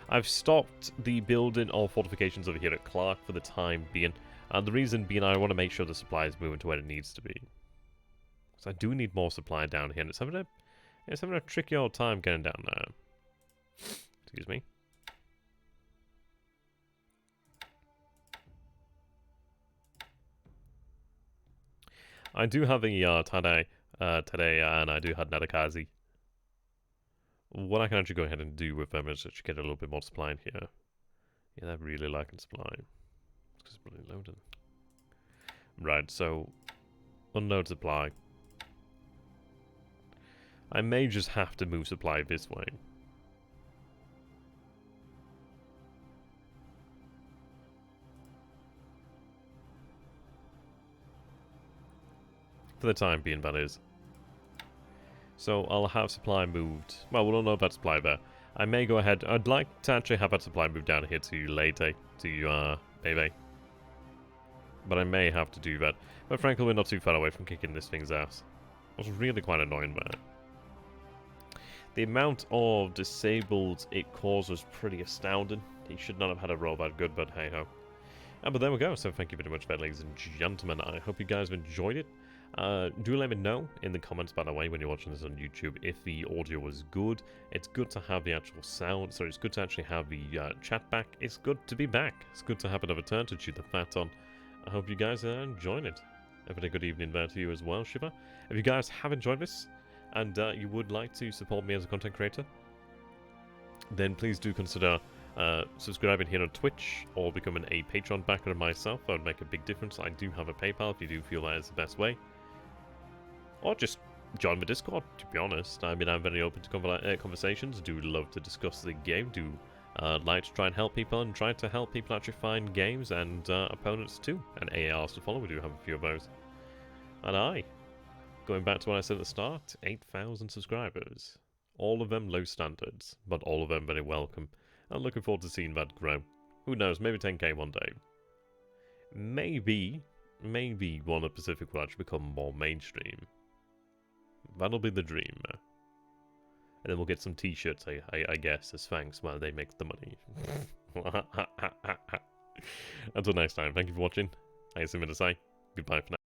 I've stopped the building of fortifications over here at Clark for the time being. And the reason being I want to make sure the supply is moving to where it needs to be. So I do need more supply down here. And it's having a tricky old time getting down there. Excuse me. I do have a today, and I do have Nadakazi. What I can actually go ahead and do with them is actually get a little bit more supply in here. Yeah, they're really liking supply. It's bloody loaded. Right, so unload supply. I may just have to move supply this way. For the time being, that is. So I'll have supply moved. Well, we'll know about supply there. I may go ahead. I'd like to actually have that supply moved down here to Leyte, to Bebe. But I may have to do that. But frankly, we're not too far away from kicking this thing's ass. It was really quite annoying there. The amount of disabled it caused was pretty astounding. He should not have had a roll that good, but hey ho. But there we go. So thank you very much for that, ladies and gentlemen. I hope you guys have enjoyed it. Do let me know in the comments, by the way, when you're watching this on YouTube, if the audio was good. It's good to have the actual sound, so it's good to actually have the chat back. It's good to be back. It's good to have another turn to chew the fat on. I hope you guys are enjoying it. Have a good evening there to you as well, Shiva. If you guys have enjoyed this, and you would like to support me as a content creator, then please do consider subscribing here on Twitch or becoming a Patreon backer myself. That would make a big difference. I do have a PayPal if you do feel that is the best way. Or just join my Discord, to be honest. I mean, I'm very open to conversations. Do love to discuss the game. Do like to try and help people, and try to help people actually find games and opponents too. And ARs to follow. We do have a few of those. And going back to what I said at the start, 8,000 subscribers. All of them low standards, but all of them very welcome. I'm looking forward to seeing that grow. Who knows, maybe 10k one day. Maybe One of Pacific will actually become more mainstream. That'll be the dream. And then we'll get some t-shirts, I guess, as thanks while they make the money. Until next time, thank you for watching. I assume to say goodbye for now.